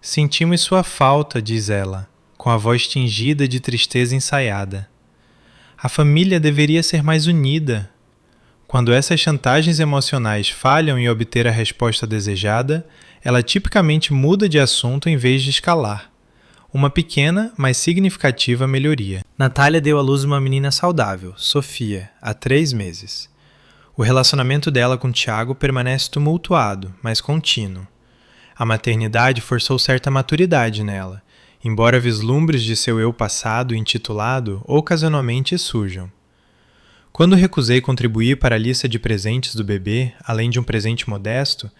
Sentimos sua falta, diz ela, com a voz tingida de tristeza ensaiada. A família deveria ser mais unida. Quando essas chantagens emocionais falham em obter a resposta desejada, ela tipicamente muda de assunto em vez de escalar. Uma pequena, mas significativa melhoria. Natália deu à luz uma menina saudável, Sofia, há 3 meses. O relacionamento dela com Tiago permanece tumultuado, mas contínuo. A maternidade forçou certa maturidade nela, embora vislumbres de seu eu passado intitulado ocasionalmente surjam. Quando recusei contribuir para a lista de presentes do bebê, além de um presente modesto,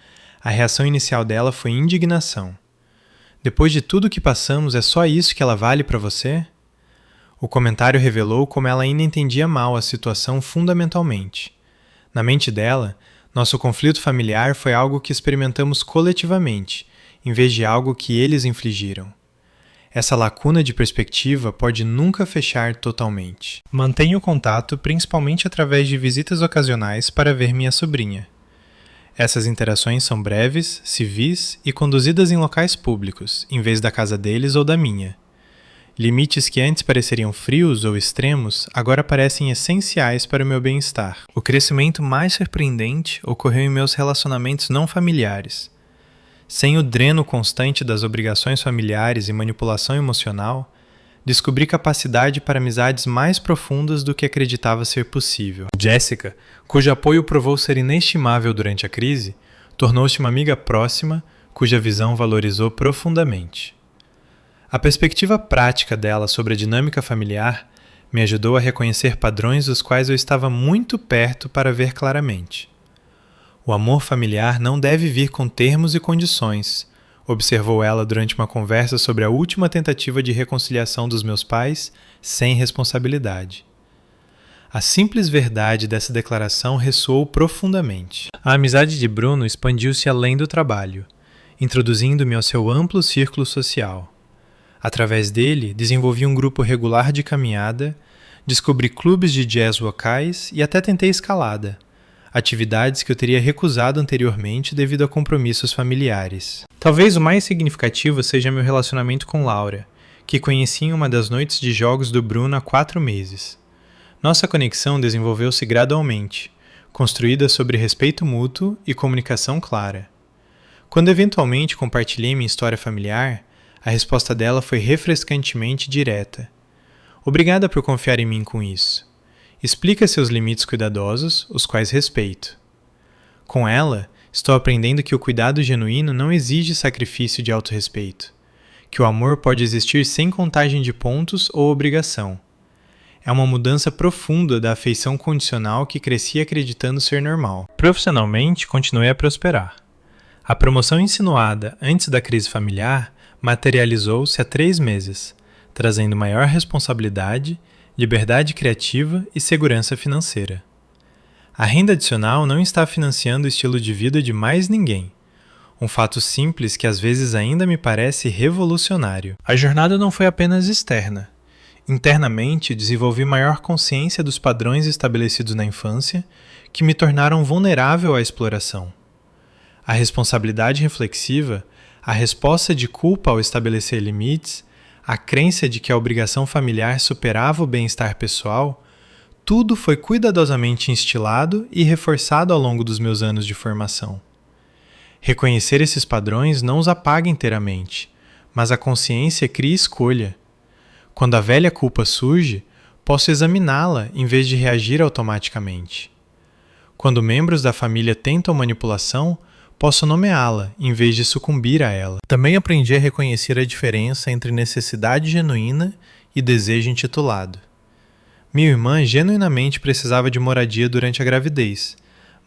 a reação inicial dela foi indignação. Depois de tudo que passamos, é só isso que ela vale para você? O comentário revelou como ela ainda entendia mal a situação fundamentalmente. Na mente dela, nosso conflito familiar foi algo que experimentamos coletivamente, em vez de algo que eles infligiram. Essa lacuna de perspectiva pode nunca fechar totalmente. Mantenho contato principalmente através de visitas ocasionais para ver minha sobrinha. Essas interações são breves, civis e conduzidas em locais públicos, em vez da casa deles ou da minha. Limites que antes pareceriam frios ou extremos, agora parecem essenciais para o meu bem-estar. O crescimento mais surpreendente ocorreu em meus relacionamentos não familiares. Sem o dreno constante das obrigações familiares e manipulação emocional, descobri capacidade para amizades mais profundas do que acreditava ser possível. Jessica, cujo apoio provou ser inestimável durante a crise, tornou-se uma amiga próxima, cuja visão valorizou profundamente. A perspectiva prática dela sobre a dinâmica familiar me ajudou a reconhecer padrões dos quais eu estava muito perto para ver claramente. O amor familiar não deve vir com termos e condições, observou ela durante uma conversa sobre a última tentativa de reconciliação dos meus pais sem responsabilidade. A simples verdade dessa declaração ressoou profundamente. A amizade de Bruno expandiu-se além do trabalho, introduzindo-me ao seu amplo círculo social. Através dele, desenvolvi um grupo regular de caminhada, descobri clubes de jazz locais e até tentei escalada, atividades que eu teria recusado anteriormente devido a compromissos familiares. Talvez o mais significativo seja meu relacionamento com Laura, que conheci em uma das noites de jogos do Bruno há 4 meses. Nossa conexão desenvolveu-se gradualmente, construída sobre respeito mútuo e comunicação clara. Quando eventualmente compartilhei minha história familiar, a resposta dela foi refrescantemente direta. Obrigada por confiar em mim com isso. Explica seus limites cuidadosos, os quais respeito. Com ela, Estou aprendendo que o cuidado genuíno não exige sacrifício de autorrespeito, que o amor pode existir sem contagem de pontos ou obrigação. É uma mudança profunda da afeição condicional que cresci acreditando ser normal. Profissionalmente, continuei a prosperar. A promoção insinuada antes da crise familiar materializou-se há 3 meses, trazendo maior responsabilidade, liberdade criativa e segurança financeira. A renda adicional não está financiando o estilo de vida de mais ninguém. Um fato simples que às vezes ainda me parece revolucionário. A jornada não foi apenas externa. Internamente, desenvolvi maior consciência dos padrões estabelecidos na infância que me tornaram vulnerável à exploração. A responsabilidade reflexiva, a resposta de culpa ao estabelecer limites, a crença de que a obrigação familiar superava o bem-estar pessoal, tudo foi cuidadosamente instilado e reforçado ao longo dos meus anos de formação. Reconhecer esses padrões não os apaga inteiramente, mas a consciência cria escolha. Quando a velha culpa surge, posso examiná-la em vez de reagir automaticamente. Quando membros da família tentam manipulação, posso nomeá-la em vez de sucumbir a ela. Também aprendi a reconhecer a diferença entre necessidade genuína e desejo intitulado. Minha irmã genuinamente precisava de moradia durante a gravidez,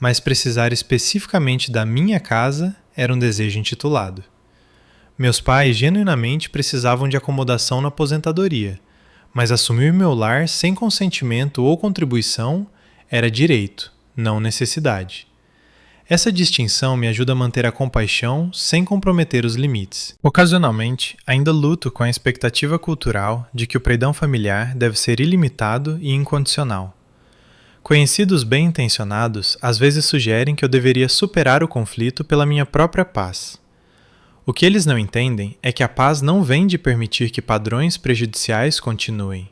mas precisar especificamente da minha casa era um desejo intitulado. Meus pais genuinamente precisavam de acomodação na aposentadoria, mas assumir meu lar sem consentimento ou contribuição era direito, não necessidade. Essa distinção me ajuda a manter a compaixão sem comprometer os limites. Ocasionalmente, ainda luto com a expectativa cultural de que o perdão familiar deve ser ilimitado e incondicional. Conhecidos bem-intencionados às vezes sugerem que eu deveria superar o conflito pela minha própria paz. O que eles não entendem é que a paz não vem de permitir que padrões prejudiciais continuem.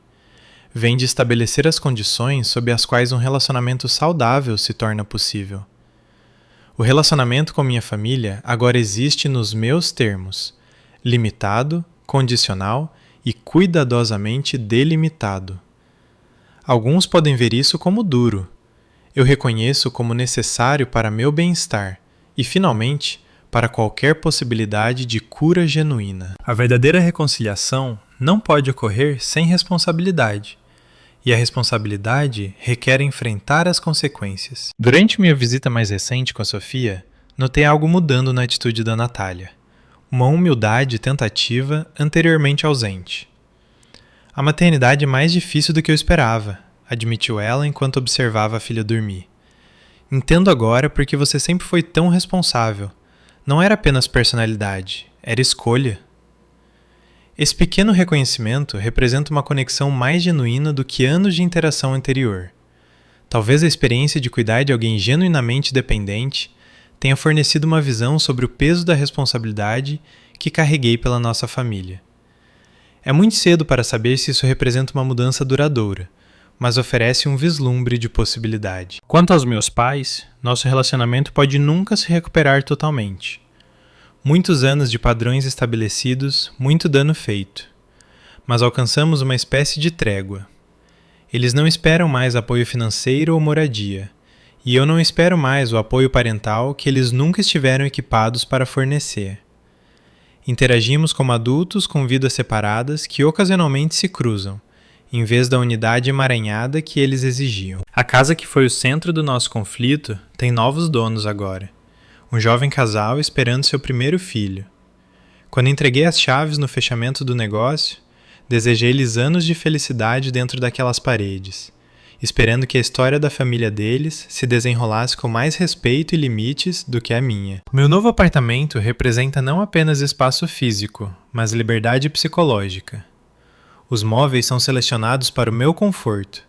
Vem de estabelecer as condições sob as quais um relacionamento saudável se torna possível. O relacionamento com minha família agora existe nos meus termos, limitado, condicional e cuidadosamente delimitado. Alguns podem ver isso como duro. Eu reconheço como necessário para meu bem-estar e, finalmente, para qualquer possibilidade de cura genuína. A verdadeira reconciliação não pode ocorrer sem responsabilidade. E a responsabilidade requer enfrentar as consequências. Durante minha visita mais recente com a Sofia, notei algo mudando na atitude da Natália. Uma humildade tentativa anteriormente ausente. A maternidade é mais difícil do que eu esperava, admitiu ela enquanto observava a filha dormir. Entendo agora porque você sempre foi tão responsável. Não era apenas personalidade, era escolha. Esse pequeno reconhecimento representa uma conexão mais genuína do que anos de interação anterior. Talvez a experiência de cuidar de alguém genuinamente dependente tenha fornecido uma visão sobre o peso da responsabilidade que carreguei pela nossa família. É muito cedo para saber se isso representa uma mudança duradoura, mas oferece um vislumbre de possibilidade. Quanto aos meus pais, nosso relacionamento pode nunca se recuperar totalmente. Muitos anos de padrões estabelecidos, muito dano feito. Mas alcançamos uma espécie de trégua. Eles não esperam mais apoio financeiro ou moradia, e eu não espero mais o apoio parental que eles nunca estiveram equipados para fornecer. Interagimos como adultos com vidas separadas que ocasionalmente se cruzam, em vez da unidade emaranhada que eles exigiam. A casa que foi o centro do nosso conflito tem novos donos agora. Um jovem casal esperando seu primeiro filho. Quando entreguei as chaves no fechamento do negócio, desejei-lhes anos de felicidade dentro daquelas paredes, esperando que a história da família deles se desenrolasse com mais respeito e limites do que a minha. Meu novo apartamento representa não apenas espaço físico, mas liberdade psicológica. Os móveis são selecionados para o meu conforto.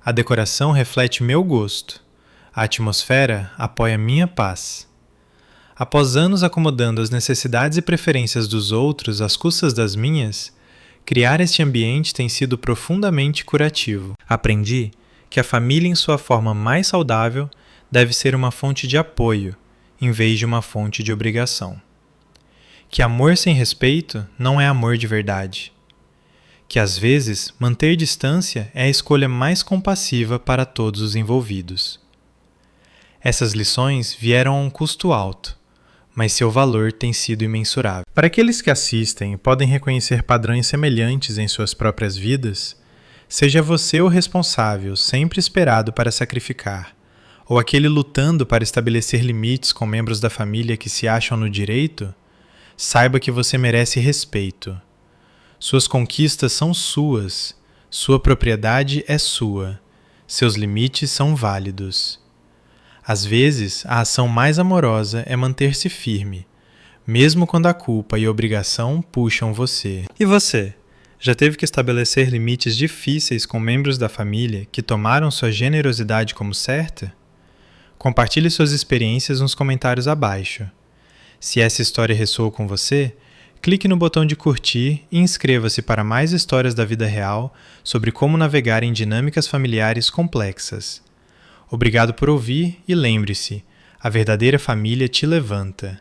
A decoração reflete meu gosto. A atmosfera apoia minha paz. Após anos acomodando as necessidades e preferências dos outros às custas das minhas, criar este ambiente tem sido profundamente curativo. Aprendi que a família em sua forma mais saudável deve ser uma fonte de apoio, em vez de uma fonte de obrigação. Que amor sem respeito não é amor de verdade. Que às vezes manter distância é a escolha mais compassiva para todos os envolvidos. Essas lições vieram a um custo alto, mas seu valor tem sido imensurável. Para aqueles que assistem e podem reconhecer padrões semelhantes em suas próprias vidas, seja você o responsável sempre esperado para sacrificar, ou aquele lutando para estabelecer limites com membros da família que se acham no direito, saiba que você merece respeito. Suas conquistas são suas, sua propriedade é sua, seus limites são válidos. Às vezes, a ação mais amorosa é manter-se firme, mesmo quando a culpa e a obrigação puxam você. E você? Já teve que estabelecer limites difíceis com membros da família que tomaram sua generosidade como certa? Compartilhe suas experiências nos comentários abaixo. Se essa história ressoou com você, clique no botão de curtir e inscreva-se para mais histórias da vida real sobre como navegar em dinâmicas familiares complexas. Obrigado por ouvir e lembre-se, a verdadeira família te levanta.